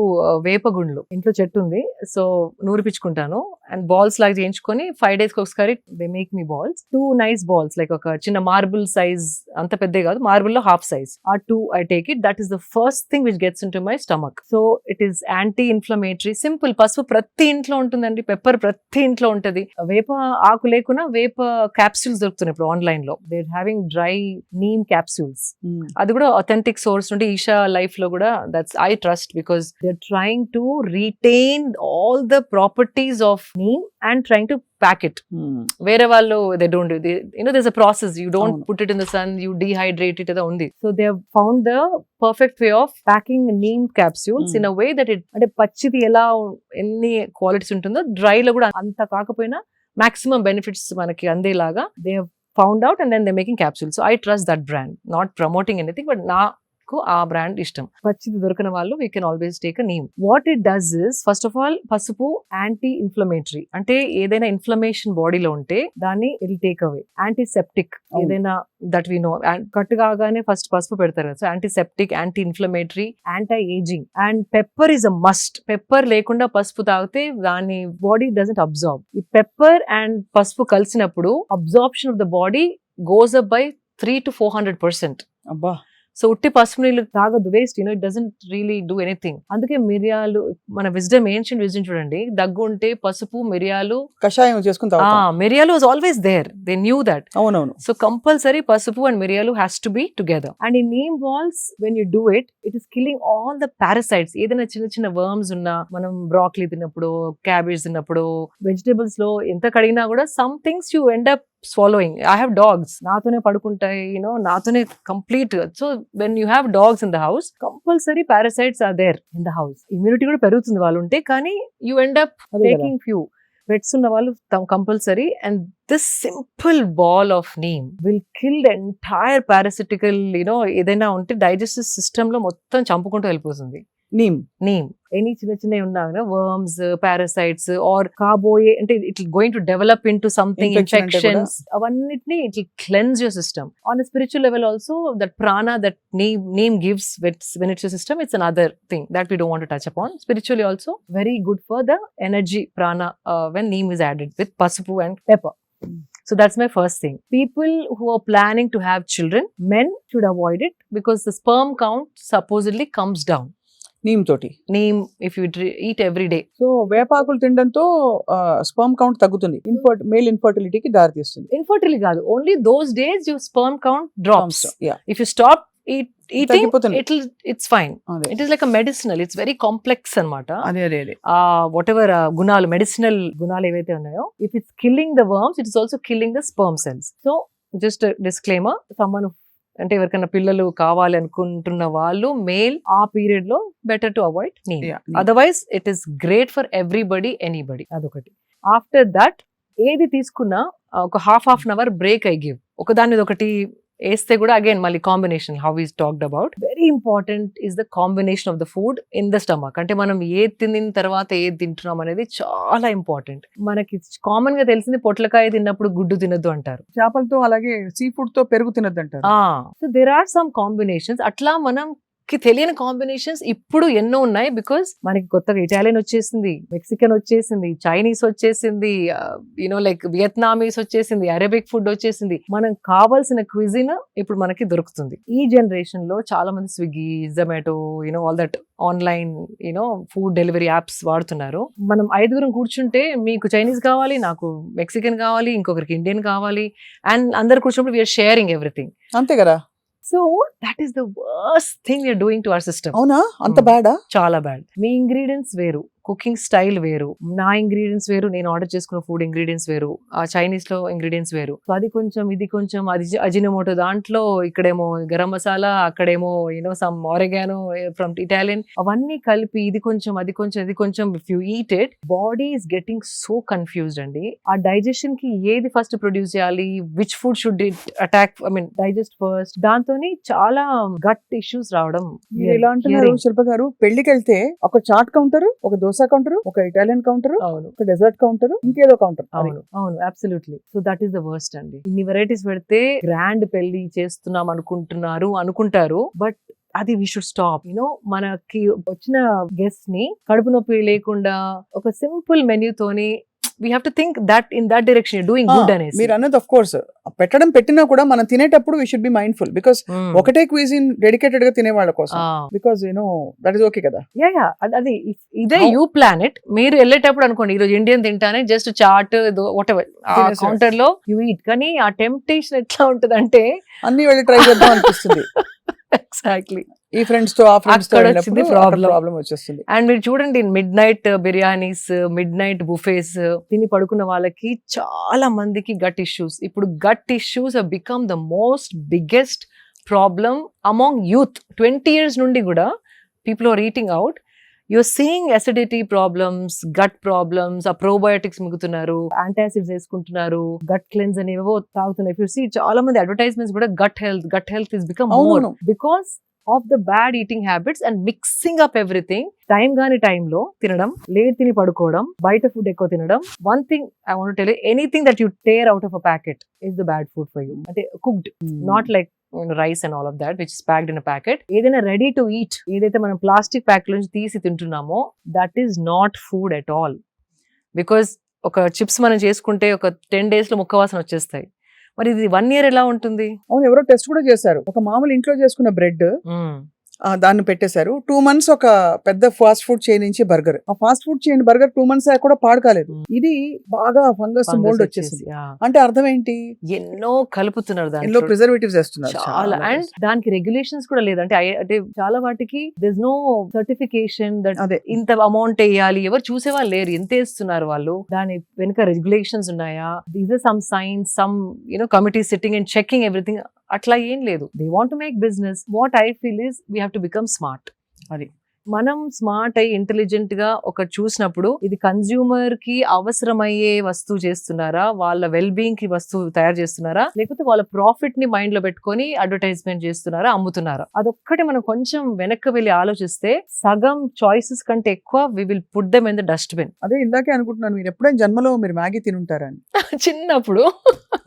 [SPEAKER 3] వేపగుండ్లు, ఇంట్లో చెట్టు ఉంది, సో నూరిపించుకుంటాను అండ్ బాల్స్ లాగా చేయించుకొని 5 days ఒకసారి they make me balls. 2 nice balls, like ఒక చిన్న మార్బుల్ సైజ్, అంత పెద్ద కాదు, మార్బుల్ లో హాఫ్ సైజ్. ఆ 2 I take it. That is the first thing which gets into my stomach. So it is anti-inflammatory. Simple. పసుపు ప్రతి ఇంట్లో ఉంటుందండి, పెప్పర్ ప్రతి ఇంట్లో ఉంటది. వేప ఆకు లేకున్నా వేప క్యాప్సూల్స్ దొరుకుతున్నాయి ఇప్పుడు ఆన్లైన్ లో. They having dry neem capsules. అది కూడా అథెంటిక్ సోర్స్ నుండి, ఈషా లైఫ్ లో కూడా, that's I trust because they are trying to retain all the properties of neem and trying to pack it. వేరే వాళ్ళు they don't do, there's a process, you don't put it in the sun, you dehydrate it ada undi. So they have found the perfect way of packing neem capsules in a way that it, అంటే పచ్చిది ఎలా ఎన్ని qualities ఉంటుందో dry లో కూడా అంత కాకపోయినా maximum benefits మనకి అందేలాగా they have found out and then they're making capsules. So I trust that brand, not promoting anything, but నా నాకు ఆ బ్రాండ్ ఇష్టం. పచ్చిది దొరకని వాళ్ళు we can always take a neem. What it does is, first of all పసుపు anti inflammatory, అంటే ఏదైనా ఇన్ఫ్లమేషన్ బాడీలో ఉంటే దాన్ని ఇట్ టేక్ అవే. యాంటీసెప్టిక్, ఏదైనా దట్ వి నో, కట్టు కాగానే ఫస్ట్ పసుపు పెడతారు కదా, so antiseptic, anti inflammatory, anti ageing. And pepper is a must. Pepper లేకుండా పసుపు తాగితే దాని బాడీ డజంట్ అబ్జార్బ్. ఈ పెప్పర్ అండ్ పసుపు కలిసినప్పుడు absorption of the body goes up by 300 to 400%.
[SPEAKER 2] అబ్బా.
[SPEAKER 3] సో ఉట్టి పసుపు నీళ్ళు తాగదు, waste, it doesn't really do anything. అందుకే మిరియాలు, మన విజ్డమ్, ఏన్షియంట్ విజ్డమ్ చూడండి, దగ్గు ఉంటే పసుపు, మిరియాలు,
[SPEAKER 2] కషాయం చేసుకుని తాగుతాం.
[SPEAKER 3] మిరియాలు was always there, they knew that.
[SPEAKER 2] అవునవును.
[SPEAKER 3] సో కంపల్సరీ పసుపు అండ్ మిరియాలు has to be together. And ఈ neem balls when you do it is killing all the parasites. ఏదైనా చిన్న చిన్న వర్మ్స్ ఉన్నా, మనం బ్రాక్లీ తిన్నప్పుడు, క్యాబేజ్ తిన్నప్పుడు, వెజిటేబుల్స్ లో ఎంత కడిగినా కూడా some things you end up swallowing. I have dogs, నాతోనే పడుకుంటాయి, నాతోనే complete. So when you have dogs in the house, compulsory parasites are there in the house. Immunity కూడా పెరుగుతుంది వాళ్ళు ఉంటే, కానీ you end up taking few. Pets ఉన్న వాళ్ళు compulsory. And this simple ball of neem will kill the entire parasitical, ఏదైనా ఉంటే digestive system లో మొత్తం చంపుకుంటూ వెళ్ళిపోతుంది. నీమ్ ఎనీ చిన్న చిన్నవి ఉన్నా, వర్మ్స్, పారాసైట్స్ ఆర్ కాబోయే, అంటే it going to develop into something, infections, అవన్నిటిని it will cleanse your system. On spiritual level also, that prana that name gives when it's your system, it's another thing that we don't want to touch upon. Spiritually also very good for the energy prana when neem is added with pasupu and pepper. So that's my first thing. People who are planning to have children, men should avoid it because the sperm count supposedly comes down. Neem if you eat every day.
[SPEAKER 2] So వేపాకులు తినడంతో sperm count తగ్గుతుంది, male ఇన్ఫర్టిలిటీకి దారి తీస్తుంది.
[SPEAKER 3] Infertility కాదు, only those days your sperm count drops. If you stop eating, it's fine. It is like a medicinal, it's very complex anamata.
[SPEAKER 2] అదే
[SPEAKER 3] whatever gunalu, medicinal gunalu evaithe unnayo, if it's killing the worms, it is also killing the sperm cells. So just a disclaimer, someone అంటే ఎవరికైనా పిల్లలు కావాలి అనుకుంటున్న వాళ్ళు male ఆ period లో better to avoid neem. Otherwise it is great for everybody, anybody. అదొకటి. After that ఏది తీసుకున్నా ఒక half an hour break I give. ఒకదాని మీద ఒకటి వేస్తే కూడా అగైన్ మళ్ళీ combination, how is talked about, very important is the combination of the food in the stomach. అంటే మనం ఏది తిన్న తర్వాత ఏది తింటున్నాం అనేది చాలా ఇంపార్టెంట్. మనకి కామన్ గా తెలిసింది పొట్లకాయ తిన్నప్పుడు గుడ్డు తినద్దు అంటారు,
[SPEAKER 2] చేపలతో అలాగే సీ ఫుడ్ తో పెరుగు తినద్దు అంటారు.
[SPEAKER 3] So there are some combinations. అట్లా మనం తెలియని కాంబినేషన్స్ ఇప్పుడు ఎన్నో ఉన్నాయి. బికాస్ మనకి కొత్తగా ఇటాలియన్ వచ్చేసింది, మెక్సికన్ వచ్చేసింది, చైనీస్ వచ్చేసింది, లైక్ వియత్నామీస్ వచ్చేసింది, అరబిక్ ఫుడ్ వచ్చేసింది. మనం కావాల్సిన క్విజిన్ ఇప్పుడు మనకి దొరుకుతుంది. ఈ జనరేషన్ లో చాలా మంది Swiggy, Zomato, all that online food delivery apps వాడుతున్నారు. మనం 5 కూర్చుంటే మీకు చైనీస్ కావాలి, నాకు మెక్సికన్ కావాలి, ఇంకొకరికి ఇండియన్ కావాలి, అండ్ అందరు కూర్చున్నప్పుడు వీఆర్ షేరింగ్ ఎవ్రీథింగ్.
[SPEAKER 2] అంతే కదా.
[SPEAKER 3] So that is the worst thing we are doing to our system.
[SPEAKER 2] అవునా? అంత బ్యాడా?
[SPEAKER 3] చాలా బ్యాడ్. మీ ఇంగ్రీడియంట్స్ వేరు, కుకింగ్ స్టైల్ వేరు, నా ఇంగ్రీడియంట్స్ వేరు, నేను ఆర్డర్ చేసుకున్న ఫుడ్ ఇంగ్రీడియంట్స్ వేరు, ఆ చైనీస్ లో ఇంగ్రీడియంట్స్ వేరు. సో అది కొంచెం, ఇది కొంచెం, అది అజినోమోటో దాంట్లో, ఇక్కడేమో గరం మసాలా, అక్కడేమో సమ్ ఆరెగానో ఫ్రమ్ ఇటాలియన్, అవన్నీ కలిపి ఇది కొంచెం, అది కొంచెం, ఇది కొంచెం. If you eat it, body is getting so confused అండి. ఆ డైజెషన్ కి ఏది ఫస్ట్ ప్రొడ్యూస్ చేయాలి, which food should it attack, digest first. దాంతో చాలా గట్ ఇష్యూస్ రావడం.
[SPEAKER 2] ఎలా అంటున్నారు శిల్ప గారు, పెళ్లికి వెళ్తే ఒక చాట్ కౌంటర్, ఒక దోశ కౌంటర్, ఒక ఇటాలియన్ కౌంటర్, ఒక డెజర్ట్ కౌంటర్, ఇంకేదో కౌంటర్.
[SPEAKER 3] అవును, absolutely. So that is the worst అండి. ఇన్ని వెరైటీస్ పెడితే గ్రాండ్ పెళ్లి చేస్తున్నాం అనుకుంటారు, బట్ అది వి షుడ్ స్టాప్. మనకి వచ్చిన గెస్ట్ ని కడుపు నొప్పి లేకుండా ఒక సింపుల్ మెన్యూ తోని we have to think that in that direction you're doing good అనేసి.
[SPEAKER 2] మీరు అన్నది ఆఫ్ కోర్స్ పెట్టినా కూడా మనం తినేటప్పుడు we should be mindful because ఒకటే క్విజిన్ డెడికేటెడ్ గా తినే వాళ్ళ కోసం, because that is okay కదా.
[SPEAKER 3] అది ఇదే యూ ప్లాన్ ఇట్. మీరు వెళ్ళేటప్పుడు అనుకోండి, ఈరోజు ఇండియన్ తింటానే, just chaat whatever counter లో యూ ఈట్. కానీ ఆ టెంప్టేషన్ ఎట్లా ఉంటది అంటే
[SPEAKER 2] అన్ని వెళ్ళి ట్రై చేద్దాం అనిపిస్తుంది.
[SPEAKER 3] ఎగ్జాక్ట్లీ.
[SPEAKER 2] ఈ ఫ్రెండ్స్ తో ప్రాబ్లం వచ్చేస్తుంది.
[SPEAKER 3] అండ్ మీరు చూడండి, midnight biryanis, midnight buffets తిని పడుకున్న వాళ్ళకి చాలా మందికి గట్ ఇష్యూస్. ఇప్పుడు gut issues have become the most biggest problem among youth. 20 years నుండి కూడా people are eating out. You're seeing acidity problems, gut problems, ఆ probiotics మిగుతున్నారు, యాంటాసిడ్స్ వేసుకుంటున్నారు, గట్ క్లెన్స్ అనేవో తాగుతున్నారు. If you see చాలా మంది అడ్వర్టైజ్మెంట్స్ కూడా gut health is become more because of the bad eating habits and mixing up everything. Time గాని టైంలో తినడం, లేట్ తిని పడుకోవడం, బయట ఫుడ్ ఎక్కువ తినడం. One thing I want tell you, anything that you tear out of a packet is the bad food for you. అంటే cooked, not like rice and all of that which is packed in a packet. ఏదైనా ready to eat, ఏదైతే మనం plastic pack నుంచి తీసి తింటున్నామో that is not food at all. Because ఒక chips మనం చేసుకుంటే ఒక 10 days లో ముక్కవాసన వచ్చేస్తాయి. మరి ఇది 1 year ఎలా ఉంటుంది?
[SPEAKER 2] అవును, ఎవరో టెస్ట్ కూడా చేశారు. ఒక మామూలు ఇంట్లో చేసుకున్న బ్రెడ్ దాన్ని పెట్టేశారు. 2 months ఒక పెద్ద ఫాస్ట్ ఫుడ్ చైన్ నుంచి బర్గర్. ఆ fast food chain burger 2 months కూడా పాడు కాలేదు. ఇది బాగా ఫంగస్ మోల్డ్ వచ్చేసింది. అంటే అర్థం ఏంటి?
[SPEAKER 3] ఎన్నో కలుపుతున్నారు,
[SPEAKER 2] ఎన్నో
[SPEAKER 3] దాంట్లో
[SPEAKER 2] ప్రిజర్వేటివ్స్ వేస్తున్నారు.
[SPEAKER 3] చాలా. అండ్ దానికి రెగ్యులేషన్స్ కూడా లేదు. అంటే చాలా వాటికి దిస్ నో సర్టిఫికేషన్ దట్
[SPEAKER 2] అదే
[SPEAKER 3] ఇంత అమౌంట్ వేయాలి. ఎవరు చూసేవాళ్ళు లేరు, ఎంత వేస్తున్నారు వాళ్ళు, దాని వెనుక రెగ్యులేషన్స్ ఉన్నాయా, these are some science, some committee sitting and checking everything. అట్లా ఏం లేదు. They want to make business. What I feel is we have to become smart.
[SPEAKER 2] అది
[SPEAKER 3] మనం స్మార్ట్ అయ్యి ఇంటెలిజెంట్ గా ఒకటి చూసినప్పుడు ఇది కన్స్యూమర్ కి అవసరమయ్యే వస్తువు చేస్తున్నారా, వాళ్ళ వెల్ బీయింగ్ కి వస్తువు తయారు చేస్తున్నారా, లేకపోతే వాళ్ళ ప్రాఫిట్ ని మైండ్ లో పెట్టుకొని అడ్వర్టైజ్మెంట్ చేస్తున్నారా, అమ్ముతున్నారా. అదొక్కటి మనం కొంచెం వెనక్కి వెళ్ళి ఆలోచిస్తే సగం చాయిసెస్ కంటే ఎక్కువ we will put them in the dustbin.
[SPEAKER 2] అదే ఇందాకే అనుకుంటున్నాను, మీరు ఎప్పుడైనా జన్మలో మీరు మ్యాగీ తినుంటారని.
[SPEAKER 3] చిన్నప్పుడు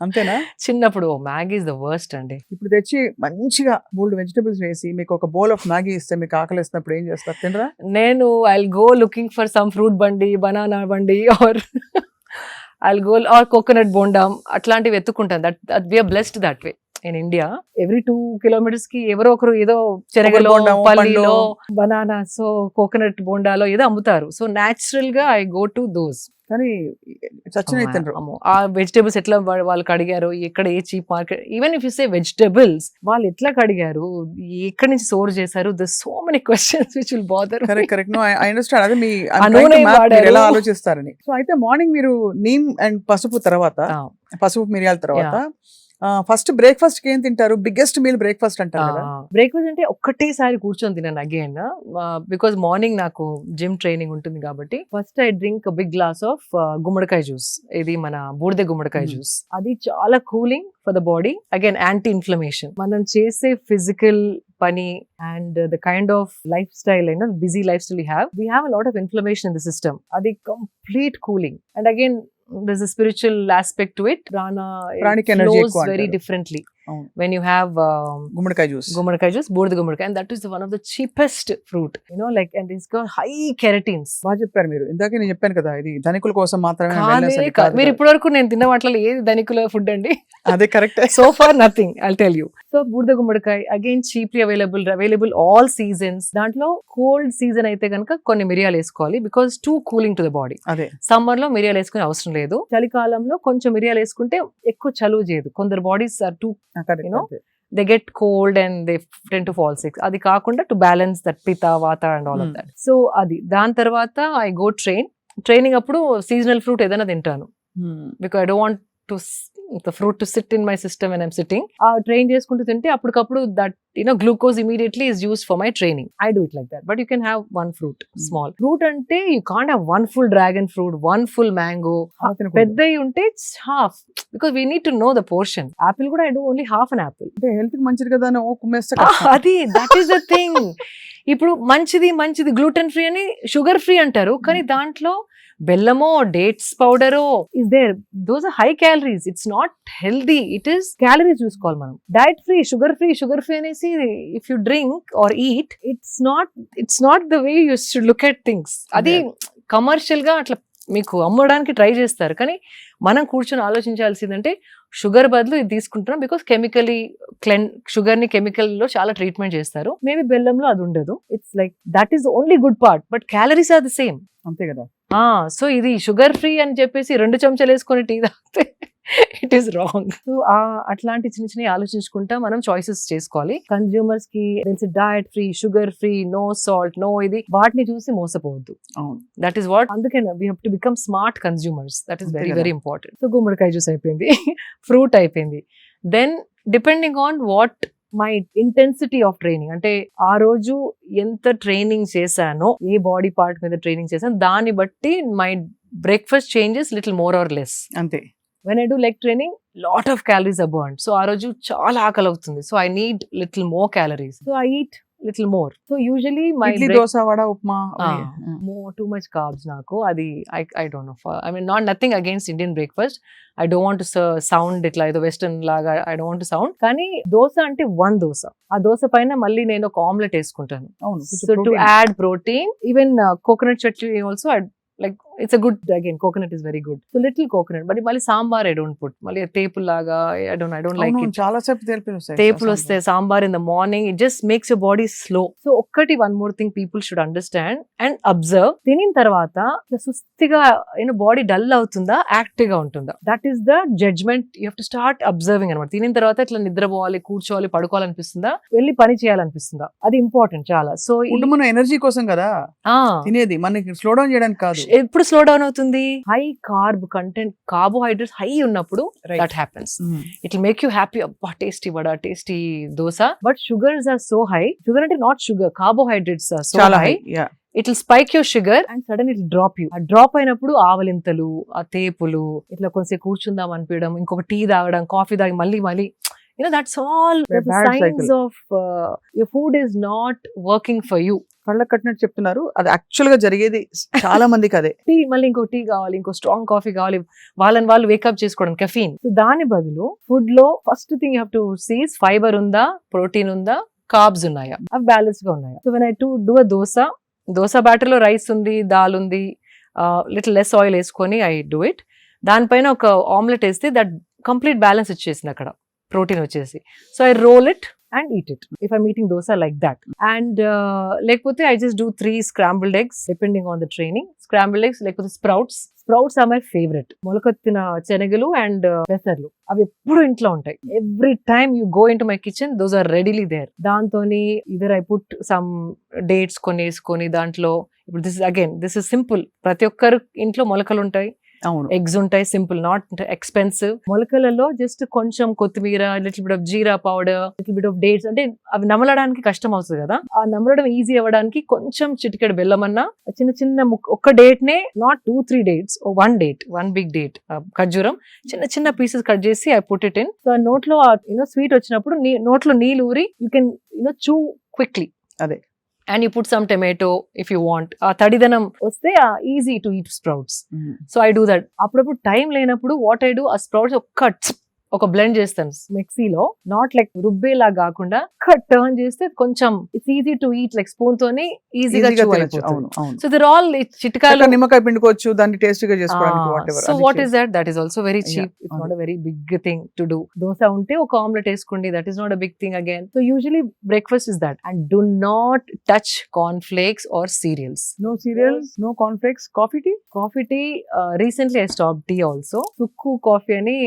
[SPEAKER 2] అంతేనా?
[SPEAKER 3] చిన్నప్పుడు మ్యాగీ ఇస్ ద వర్స్ట్ అండి.
[SPEAKER 2] ఇప్పుడు తెచ్చి మంచిగా బోల్డ్ వెజిటబుల్స్ వేసి మీకు ఒక బౌల్ ఆఫ్ మ్యాగీ ఇస్తే మీకు ఆకలిస్తున్నప్పుడు ఏం చేస్తారు? తినరా?
[SPEAKER 3] నేను I'll go looking for some fruit బండి, బనానా బండి, or I'll go or coconut బోండా, అట్లాంటివి ఎత్తుకుంటాను. That we are blessed that way. In India every 2 kilometers కి ఎవరో ఒకరు ఏదో చెరగలో, పల్లీలో, బనానాస్, కోకోనట్ బోండాలో ఏదో అమ్ముతారు. సో న్యాచురల్ గా ఐ గో టు దోస్.
[SPEAKER 2] కానీ చచ్చిన తినరు.
[SPEAKER 3] ఆ వెజిటేబుల్స్ ఎట్లా వాళ్ళకి అడిగారు, ఎక్కడ ఏ cheap market, even if you say vegetables వాళ్ళు ఎట్లా కడిగారు, ఎక్కడి నుంచి స్టోర్ చేశారు, the so many questions which will bother.
[SPEAKER 2] Correct. No I understand. అదే మీ ఎలా ఆలోచిస్తారని. సో అయితే మార్నింగ్ మీరు నీమ్ అండ్ పసుపు తర్వాత, పసుపు మిరియాల తర్వాత ఫస్ట్ బ్రేక్ఫాస్ట్ కి ఏం తింటారు? బిగ్గెస్ట్ మీల్ బ్రేక్ఫాస్ట్ అంటారు కదా.
[SPEAKER 3] బ్రేక్ఫాస్ట్ అంటే ఒక్కటేసారి కూర్చొని తిన్నాను అగైన్, బికాస్ మార్నింగ్ నాకు జిమ్ ట్రైనింగ్ ఉంటుంది కాబట్టి. First I drink big glass of గుమ్మడికాయ జ్యూస్. ఇది మన బూడిద గుమ్మడికాయ జ్యూస్. అది చాలా cooling for the body. Again anti inflammation. మనం చేసే ఫిజికల్ పని and the kind of lifestyle అయినా busy lifestyle we have a lot of inflammation in the system. అది complete cooling. And again there's a spiritual aspect to it.
[SPEAKER 2] Pranic energy
[SPEAKER 3] flows very differently when you have
[SPEAKER 2] gummadikai juice,
[SPEAKER 3] both gummadikai, and that is one of the cheapest fruit, like, and it's got high keratins.
[SPEAKER 2] బాగా చెప్పారు మీరు. ఇందాకే నేను చెప్పాను కదా, ఇది ధనికుల కోసం మాత్రమే.
[SPEAKER 3] మీరు ఇప్పటివరకు నేను తిన్న వాటిలో ఏది ధనికుల ఫుడ్ అండి?
[SPEAKER 2] అదే correct.
[SPEAKER 3] So far nothing, I'll tell you. So బూడిద గుమ్మడికాయ again cheaply available all seasons. దాంట్లో కోల్డ్ సీజన్ అయితే కనుక కొన్ని మిరియాలు వేసుకోవాలి, because two cooling to the body.
[SPEAKER 2] అదే
[SPEAKER 3] సమ్మర్ లో మిరియాలు వేసుకునే అవసరం లేదు. చలికాలంలో కొంచెం మిరియాలు వేసుకుంటే ఎక్కువ చలువ చేయదు. కొందరు bodies are too they get cold and they tend to fall sick. అది కాకుండా to balance that pitta, vata and all of that. So అది దాని తర్వాత I go training అప్పుడు seasonal fruit ఏదైనా తింటాను, because I don't want to the fruit to sit in my system when I'm sitting. Train చేసుకుంటూ తింటే అప్పటికప్పుడు that glucose immediately is used for my training. I do it like that. But you can have one fruit, small fruit. అంటే you can't have one full dragon fruit, one full mango. పెద్దవి ఉంటే half, because we need to know the portion. Apple కూడా I do only half an apple.
[SPEAKER 2] అంటే health కి మంచిది కదా అని కుమ్మేస్తే
[SPEAKER 3] అది that is the thing. ఇప్పుడు మంచిది గ్లూటెన్ ఫ్రీ అని షుగర్ ఫ్రీ అంటారు, కానీ దాంట్లో బెల్లమో డేట్స్ పౌడరో is there. Those are high calories. It's not healthy. It is calories చూసుకోవాలి మనం. డైట్ ఫ్రీ, షుగర్ ఫ్రీ అనేసి if you drink or eat, it's not the way you should look at things. అది commercial గా అట్లా మీకు అమ్మడానికి try చేస్తారు, కానీ మనం కూర్చొని ఆలోచించాల్సిందంటే షుగర్ బదులు ఇది తీసుకుంటున్నాం, బికాస్ షుగర్ ని కెమికల్ లో చాలా ట్రీట్మెంట్ చేస్తారు. మేబీ బెల్లంలో అది ఉండదు. It's like that is only good part, but calories are the same.
[SPEAKER 2] అంతే కదా.
[SPEAKER 3] సో ఇది షుగర్ ఫ్రీ అని చెప్పేసి 2 చెంచాలు వేసుకొని టీ తాగితే ఇట్ ఈస్ రాంగ్. సో అట్లాంటి చిన్న ఆలోచించుకుంటా మనం చాయిసెస్ చేసుకోవాలి. కన్స్యూమర్స్ కి diet free, sugar free, no salt, no ఇది, వాటిని చూసి మోసపోవద్దు. That is what. అందుకే we have to become smart consumers. That is very very important. So గుమ్మడికాయ జ్యూస్ అయిపోయింది, ఫ్రూట్ అయిపోయింది. Then depending on what my intensity of training, అంటే ఆ రోజు ఎంత ట్రైనింగ్ చేశానో, ఏ బాడీ పార్ట్ మీద ట్రైనింగ్ చేశానో దాన్ని బట్టి my breakfast changes little more or less.
[SPEAKER 2] అంతే.
[SPEAKER 3] When I do leg training, lot of calories are burned. So ఆ రోజు చాలా ఆకలి అవుతుంది. So I need little more calories. So I eat little more. So usually my
[SPEAKER 2] idli dosa vada upma
[SPEAKER 3] more too much carbs నాకు అది I don't know. I mean not nothing against Indian breakfast. I don't want to sound ఇట్లా ఏదో western లాగా I don't want to sound. కానీ దోశ అంటే one dosa, ఆ దోశ పైన మళ్ళీ నేను ఒక ఆమ్లెట్ వేసుకుంటాను.
[SPEAKER 2] అవును.
[SPEAKER 3] So to add protein, even coconut chutney also like it's a good, again coconut is very good, so little coconut, but mali sambar I don't put, mali tepul laga I don't like it.
[SPEAKER 2] చాలా సేపు తేలిపోయి వస్తాయి
[SPEAKER 3] Tepul వస్తే sambar in the morning, it just makes your body slow. So ఒక్కటి one more thing people should understand and observe, తినిన తర్వాత సుస్తిగా body dull అవుతుందా active గా ఉంటుందా, that is the judgement you have to start observing అనమాట. తినిన తర్వాత ఇట్లా నిద్రపోవాలి, కూర్చోవాలి, పడుకోవాలనిపిస్తుందా, వెళ్ళి పని చేయాలనిపిస్తుందా, అది ఇంపార్టెంట్ చాలా. సో
[SPEAKER 2] మన ఎనర్జీ కోసం కదా తినేది, మనకి స్లో డౌన్ చేయడానికి కాదు.
[SPEAKER 3] ఎప్పుడు స్లో డౌన్ అవుతుంది, high carb content, carbohydrates high ఉన్నప్పుడు that happens. It will make you happy, అబ్బా tasty vada, tasty dosa. But sugars are so high, sugar అంటే not sugar, carbohydrates are so high, it will spike your sugar and sudden it drop you. ఆ drop అయినప్పుడు ఆవలింతలు, ఆ తేపులు, ఇట్లా కొంచెం కూర్చుందాం అనిపించడం, ఇంకొక టీ తాగడం, కాఫీ తాగి మళ్ళీ that's all the signs of your food is not working for you.
[SPEAKER 2] కళ్ళకు కట్టినట్టు చెప్తున్నారు, అది యాక్చువల్ గా జరిగేది చాలా మందికి అదే.
[SPEAKER 3] టీ మళ్ళీ ఇంకో టీ కావాలి, ఇంకో స్ట్రాంగ్ కాఫీ కావాలి, వాళ్ళు వేకప్ చేసుకోవడం కెఫీన్. దాని బదులు ఫుడ్ లో first thing you have to see fibre ఉందా, ప్రోటీన్ ఉందా, కార్బ్స్ ఉన్నాయా, అవి బ్యాలెన్స్ గా ఉన్నాయా. So when I do a dosa batter లో రైస్ ఉంది, దాల్ ఉంది, లిటిల్ లెస్ ఆయిల్ వేసుకొని ఐ డూ ఇట్. దానిపైన ఒక ఆమ్లెట్ వేస్తే దట్ కంప్లీట్ బ్యాలెన్స్ వచ్చేసింది అక్కడ, ప్రోటీన్ వచ్చేసి. So I roll it and eat it if I'm eating dosa like that. And lekapothe I just do 3 scrambled eggs depending on the training. Scrambled eggs, lekapothe sprouts are my favorite. మొలకొత్తిన శనగలు and పెసర్లు అవి ఎప్పుడు ఇంట్లో ఉంటాయి. Every time you go into my kitchen, those are readily there. దాంతోని either I put some dates కొనేసుకొని దాంట్లో, ఇప్పుడు this is simple. ప్రతి ఒక్కరు ఇంట్లో మొలకలు ఉంటాయి, ఎగ్స్ ఉంటాయి, సింపుల్, నాట్ ఎక్స్పెన్సివ్. మొలకలలో జస్ట్ కొంచెం కొత్తిమీర, little bit of jeera powder, little bit of dates, అంటే అవి నమలడానికి కష్టం అవుతుంది కదా, ఆ నమలడం ఈజీ అవ్వడానికి కొంచెం చిటికెడు బెల్లం అన్న, చిన్న ఒక్క డేట్ నే, not 2-3 dates, one big date, ఖర్జూరం చిన్న పీసెస్ కట్ చేసి I put it in. So నోట్లో స్వీట్ వచ్చినప్పుడు నోట్లో నీళ్ళు ఊరి యూ కెన్ చూ క్విక్లీ. అదే. And you put some tomato if you want. తడిదనం వస్తే easy to eat sprouts. So I do that. అప్పుడప్పుడు టైం లేనప్పుడు what I do, ఆ sprouts ఒక బ్లెండ్ చేస్తాను మిక్సీలో, నాట్ లైక్ రుబ్బేలా కాకుండా టర్న్ చేస్తే కొంచెం it's easy to eat, like spoon తోని ఈజీగా అయిపోతుంది. సో దర్ ఆల్ చిట్కాలు,
[SPEAKER 2] నిమ్మకాయ పిండుకోవచ్చు, దాన్ని టేస్టీగా చేసుకోవడానికి.
[SPEAKER 3] So what is that is also very cheap, it's not a very big thing to do. Dosa ఉంటే ఒక ఆమ్లెట్ వేసుకోండి, that is not a big thing again. So usually breakfast is that. And do not touch corn flakes or cereals.
[SPEAKER 2] No cereals, no corn flakes. Coffee tea,
[SPEAKER 3] recently I stopped tea also. Sukku coffee ani,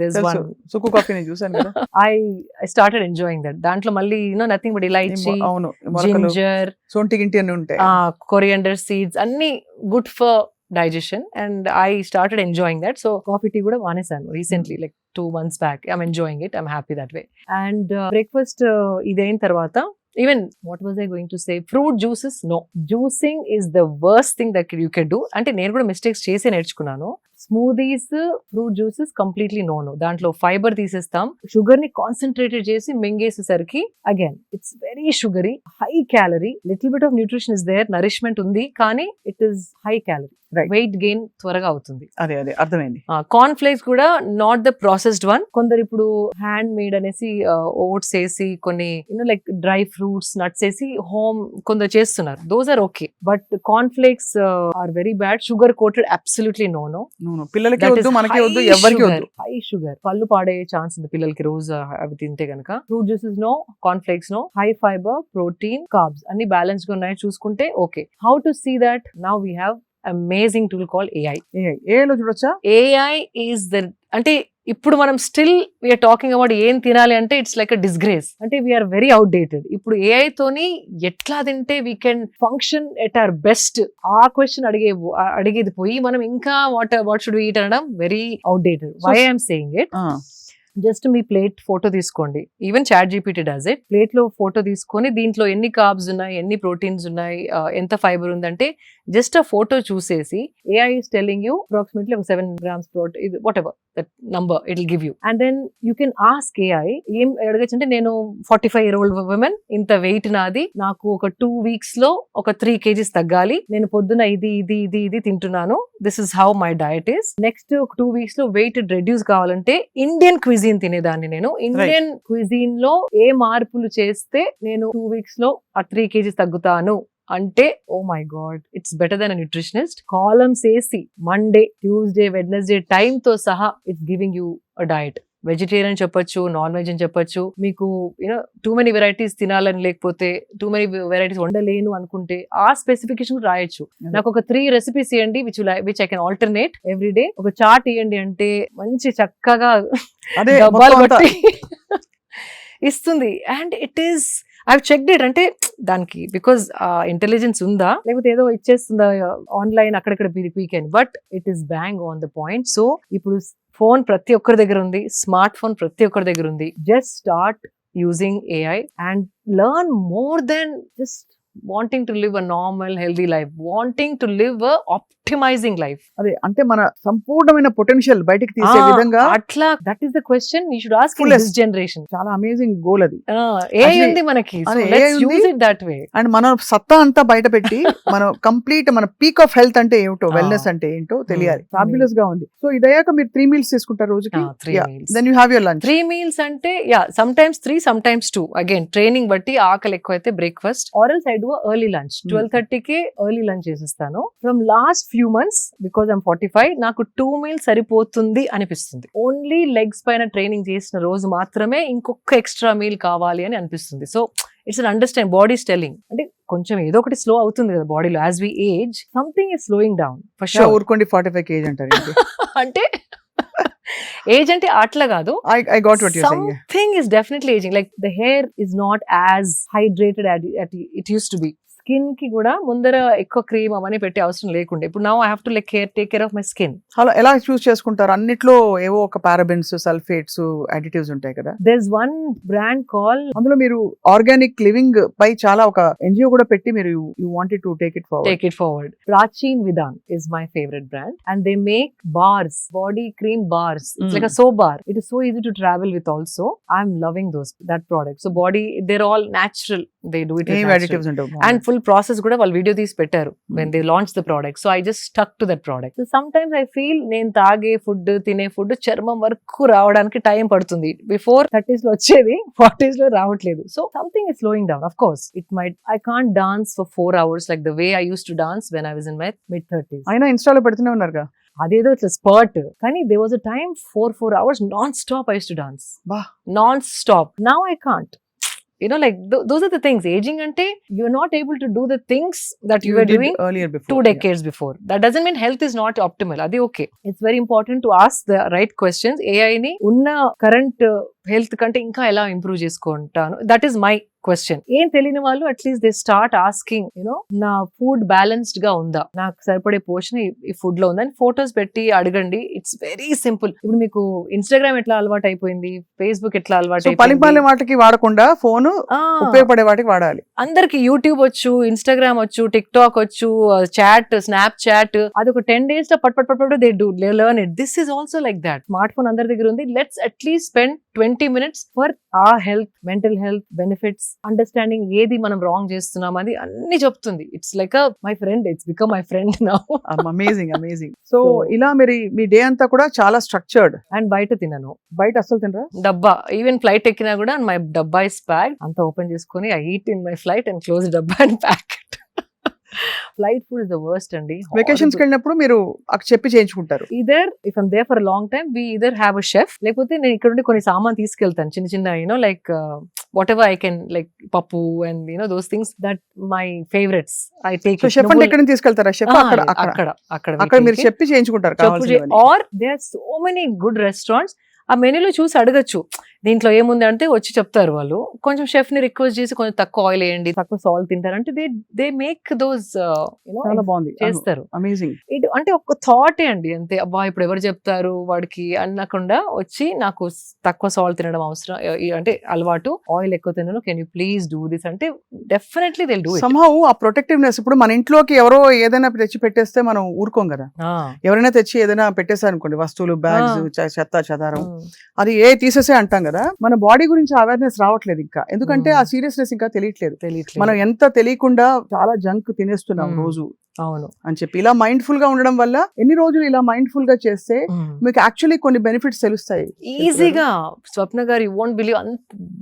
[SPEAKER 3] there's one
[SPEAKER 2] Sukku coffee నేను చూసాను కదా.
[SPEAKER 3] I started enjoying that. దాంట్లో మళ్ళీ nothing but elaichi, ginger,
[SPEAKER 2] సొంటి గింటి అన్ని ఉంటాయి,
[SPEAKER 3] coriander seeds, అన్ని good for digestion, and I started enjoying that. So coffee tea kuda vanesanu recently, like 2 months back. I'm enjoying it, I'm happy that way. And breakfast idain tarvata, even what was I going to say, fruit juices, no, juicing is the worst thing that you can do. Ante nenu kuda mistakes chese nerchukunnanu. Smoothies, fruit juices completely no. దాంట్లో fibre తీసేస్తాం, sugar ని concentrated చేసి మింగేసేసరికి again it's very sugary, high calorie. Little bit of nutrition is there, nourishment ఉంది, కానీ it is high calorie. Weight gain త్వరగా అవుతుంది.
[SPEAKER 2] అదే అర్థమైంది.
[SPEAKER 3] కార్న్ ఫ్లేక్స్ కూడా నాట్ ద ప్రాసెస్డ్ వన్. కొందరు ఇప్పుడు హ్యాండ్ మేడ్ అనేసి ఓట్స్ వేసి కొన్ని లైక్ డ్రై ఫ్రూట్స్, నట్స్ వేసి హోమ్ కొందరు చేస్తున్నారు. Those are okay, but corn flakes are very bad. Sugar coated, absolutely no.
[SPEAKER 2] పిల్లలకి వద్దు, మనకి వద్దు, ఎవరికి వద్దు.
[SPEAKER 3] హై షుగర్, పళ్ళు పాడే ఛాన్స్ ఉంది పిల్లలకి రోజు అవి తింటే కనుక. Fruit juices no, corn flakes no. High fibre, protein, carbs అన్ని బ్యాలెన్స్ గా ఉన్నాయి చూసుకుంటే okay. How to see that? Now we have amazing tool called AI.
[SPEAKER 2] AI లో చూడొచ్చా?
[SPEAKER 3] AI is the, అంటే ఇప్పుడు మనం స్టిల్ వీఆర్ టాకింగ్ అబౌట్ ఏం తినాలి అంటే ఇట్స్ లైక్ అ డిస్గ్రేస్, అంటే వీఆర్ వెరీ అవుట్డేటెడ్. ఇప్పుడు AI తోని ఎట్లా తింటే we can function at our best, ఆ క్వశ్చన్ అడిగేది పోయి మనం ఇంకా వాట్ షుడ్ వి ఈట్ అనడం very outdated. Why I'm saying it, just మీ ప్లేట్ ఫోటో తీసుకోండి, even ChatGPT does it. Plate లో ఫోటో తీసుకొని దీంట్లో ఎన్ని కార్బ్స్ ఉన్నాయి, ఎన్ని ప్రోటీన్స్ ఉన్నాయి, ఎంత ఫైబర్ ఉందంటే జస్ట్ ఆ ఫోటో చూసేసి AI is telling you approximately 7 grams protein, whatever, that number it'll give you, and then you can ask AI ఏం అడగచ్చు అంటే నేను 45-year-old women ఇంత వెయిట్ నాది, నాకు ఒక 2 weeks లో ఒక 3 kgs తగ్గాలి, నేను పొద్దున ఇది తింటున్నాను, this is how my diet is, next 2 weeks లో వెయిట్ రెడ్యూస్ కావాలంటే ఇండియన్ క్విజిన్ తినేదాన్ని, నేను ఇండియన్ క్విజిన్ లో ఏ మార్పులు చేస్తే నేను 2 weeks లో ఆ 3 kgs తగ్గుతాను అంటే, oh my god, it's better than a nutritionist. Columns వేసి మండే, ట్యూస్డే, వెడ్నెస్డే టైమ్ తో సహా it's giving you a diet. Vegetarian చెప్పొచ్చు, నాన్ వెజ్ అని చెప్పొచ్చు, మీకు యూనో టూ మెనీ వెరైటీస్ తినాలని లేకపోతే టూ మెనీ వెరైటీస్ వండలేను అనుకుంటే ఆ స్పెసిఫికేషన్ రాయొచ్చు. నాకు ఒక 3 recipes ఇవ్వండి which I can alternate every day, ఒక చార్ట్ ఇవ్వండి అంటే మంచి చక్కగా డబ్బాలు కొట్టి ఇస్తుంది. And it is I checked it, అంటే దానికి బికాస్ ఇంటెలిజెన్స్ ఉందా లేకపోతే ఏదో ఇచ్చేస్తుందా ఆన్లైన్ అక్కడక్కడ weekend, but it is bang on the point. So ఇప్పుడు ఫోన్ ప్రతి ఒక్కరి దగ్గర ఉంది, స్మార్ట్ ఫోన్ ప్రతి ఒక్కరి దగ్గర ఉంది. Just start using AI and learn more than just wanting to live a normal healthy life, wanting to live a optimising life.
[SPEAKER 2] అదే అంటే మన సంపూర్ణమైన పొటెన్షియల్ బయటికి తీసే విధంగా
[SPEAKER 3] అట్లా, that is the question you should ask in this generation.
[SPEAKER 2] చాలా amazing goal అది.
[SPEAKER 3] AI ఉంది మనకి, so let's use it that way.
[SPEAKER 2] And మన సత్తా అంతా బయట పెట్టి మనం కంప్లీట్ మన పీక్ ఆఫ్ హెల్త్ అంటే ఏమిటో, వెల్నెస్ అంటే ఏంటో తెలియాలి. ఫ్యాబ్యులస్ గా ఉంది. సో ఇదయ్యాక మీరు 3 meals తీసుకుంటారు రోజుకి.
[SPEAKER 3] 3 meals.
[SPEAKER 2] Then you have your lunch.
[SPEAKER 3] 3 meals అంటే sometimes 3, sometimes 2. Again training బట్టి ఆకలి ఎక్కువైతే breakfast, or else I do early lunch. 12:30కి ఎర్లీ లంచ్ చేసేస్తాను. From last few months because I'm 45, నాకు 2 meals సరిపోతుంది అనిపిస్తుంది. ఓన్లీ లెగ్స్ పైన ట్రైనింగ్ చేసిన రోజు మాత్రమే ఇంకొక ఎక్స్ట్రా మీల్ కావాలి అని అనిపిస్తుంది. So it's an understand, body telling, అంటే కొంచెం ఏదో ఒకటి స్లో అవుతుంది కదా బాడీలో. As we age something is slowing down for sure.
[SPEAKER 2] ఊరుకోండి 45 kg అంటారు.
[SPEAKER 3] అంటే ఏజ్ అంటే అట్లా కాదు,
[SPEAKER 2] I got what you're saying.
[SPEAKER 3] something is definitely aging, like the hair is not as hydrated as it used to be. Skin కి కూడా ముందర ఎక్కువ క్రీమ్ అవన్నీ పెట్టే అవసరం లేకుండా ఇప్పుడు now I have to like take care of my skin.
[SPEAKER 2] అలా ఎలా చూస్ చేసుకుంటారు? అన్నిట్లో ఏవో ఒక పారాబెన్స్, సల్ఫేట్స్, అడిటివ్స్ ఉంటాయి కదా.
[SPEAKER 3] there's one brand called,
[SPEAKER 2] అందులో మీరు ఆర్గానిక్ లివింగ్ పై చాలా ఒక NGO కూడా పెట్టి మీరు you wanted to take it forward.
[SPEAKER 3] Prachin Vidan is my favorite brand and they make bars, body cream bars. It's like a soap bar. It is so easy to travel with also. I'm loving that product. So body, they're all natural. They do it with natural.
[SPEAKER 2] Additives ఉంటాయి.
[SPEAKER 3] And full process కూడా వాళ్ళు video తీసి పెట్టారు when they launched the product. So I just stuck to that product. So sometimes I feel నేను తాగే food, తినే food చర్మం వరకు రావడానికి టైం పడుతుంది. బిఫోర్ 30s లో వచ్చేది 40s లో రావట్లేదు. So something is slowing down. Of course it might, I can't dance for 4 hours like the way I used to dance when I was in my mid-30s.
[SPEAKER 2] అయినా ఇన్స్టాలో పెడుతూనే ఉన్నారుగా.
[SPEAKER 3] అదేదో ఇట్లా స్పర్ట్, కానీ there was a time 4 hours non-stop I used to dance. Non-stop. Now I can't. You know, like those are the things. Aging ante you're not able to do the things that you were doing
[SPEAKER 2] earlier before,
[SPEAKER 3] 2 decades before. That doesn't mean health is not optimal. Adi okay. It's very important to ask the right questions. AI ni unna current health kante inka ela improve chesukontanu. That is my question. ఏం తెలియని వాళ్ళు at least they start asking, you know నా food balanced గా ఉందా, నాకు సరిపడే పోషన్ ఈ food లో ఉందా అని ఫోటోస్ పెట్టి అడగండి. It's very simple. ఇప్పుడు మీకు ఇన్స్టాగ్రామ్ ఎట్లా అలవాటు అయిపోయింది, ఫేస్బుక్ ఎట్లా అలవాటు
[SPEAKER 2] అయిపోయింది, వాటికి వాడకుండా ఫోన్ ఉపయోగపడే వాటికి వాడాలి.
[SPEAKER 3] అందరికి యూట్యూబ్ వచ్చు, ఇన్స్టాగ్రామ్ వచ్చు, టిక్ టాక్ వచ్చు, చాట్, స్నాప్ చాట్, అది ఒక 10 days లో పట్ they do learn it. This is also like that. Smart phone అందరి దగ్గర ఉంది. Let's at least spend 20 minutes for our health, mental health benefits, understanding ఏది మనం రాంగ్ చేస్తున్నాం అది అన్ని చెప్తుంది. It's like my friend, it's become my friend now.
[SPEAKER 2] Amazing. So ఇలా మీ డే అంతా కూడా చాలా స్ట్రక్చర్డ్.
[SPEAKER 3] అండ్ బయట తినను,
[SPEAKER 2] బయట అసలు తినరా?
[SPEAKER 3] డబ్బా, ఈవెన్ ఫ్లైట్ ఎక్కినా కూడా మై డబ్బా ఇస్ ప్యాక్డ్. అంతా ఓపెన్ చేసుకుని I eat in my flight and close డబ్బా and pack. Flight food is the worst అండి.
[SPEAKER 2] వెకేషన్స్ కి వెళ్ళినప్పుడు మీరు చెప్పి చేయించుకుంటారు.
[SPEAKER 3] Either if I'm there for a long time we either have a chef, లేకపోతే నేను ఇక్కడ నుండి కొన్ని సామాన్ తీసుకెళ్తాను చిన్న you know like whatever I can, like pappu and you know those things that my favorites I take.
[SPEAKER 2] So chef అంటే ఎక్కడ నుంచి తీసుకెళ్తారా? షెఫ్ అక్కడ మీరు చెప్పి చేయించుకుంటారు కావాల్సినవి.
[SPEAKER 3] Or there are so many good restaurants. ఆ మెనూలో చూసి అడగచ్చు దీంట్లో ఏముంది అంటే వచ్చి చెప్తారు వాళ్ళు. కొంచెం షెఫ్ ని రిక్వెస్ట్ చేసి కొంచెం తక్కువ ఆయిల్ వేయండి, తక్కువ సాల్ట్ తింటారు అంటే దే మేక్ దోస్
[SPEAKER 2] చాలా బాగుంది,
[SPEAKER 3] చేస్తారు.
[SPEAKER 2] అమేజింగ్.
[SPEAKER 3] ఇటు అంటే ఒక థాటే అండి అంతే. అబ్బా ఇప్పుడు ఎవరు చెప్తారు వాడికి అనకుండా వచ్చి నాకు తక్కువ సాల్ట్ తినడం అవసరం అంటే అలవాటు, ఆయిల్ ఎక్కువ తినను, can you please do this అంటే definitely they do it.
[SPEAKER 2] Somehow ఆ ప్రొటెక్టివ్నెస్. ఇప్పుడు మన ఇంట్లోకి ఎవరో ఏదైనా తెచ్చి పెట్టేస్తే మనం ఊరుకోం కదా. ఎవరైనా తెచ్చి ఏదైనా పెట్టేశారు అనుకోండి, వస్తువులు, బ్యాగ్స్, చెత్త చెదారం, అది తీసేసే అంటాం కదా. మన బాడీ గురించి అవేర్నెస్ రావట్లేదు ఇంకా, ఎందుకంటే ఆ సీరియస్నెస్ ఇంకా తెలియట్లేదు. మనం ఎంత తెలియకుండా చాలా జంక్ తినేస్తున్నాం రోజు.
[SPEAKER 3] అవును
[SPEAKER 2] అని చెప్పి ఇలా మైండ్ఫుల్ గా ఉండడం వల్ల ఎన్ని రోజులు ఇలా మైండ్ఫుల్ గా చేస్తే మీకు యాక్చువల్లీ కొన్ని బెనిఫిట్స్ తెలుస్తాయి
[SPEAKER 3] ఈజీగా. స్వప్న గారు you won't believe,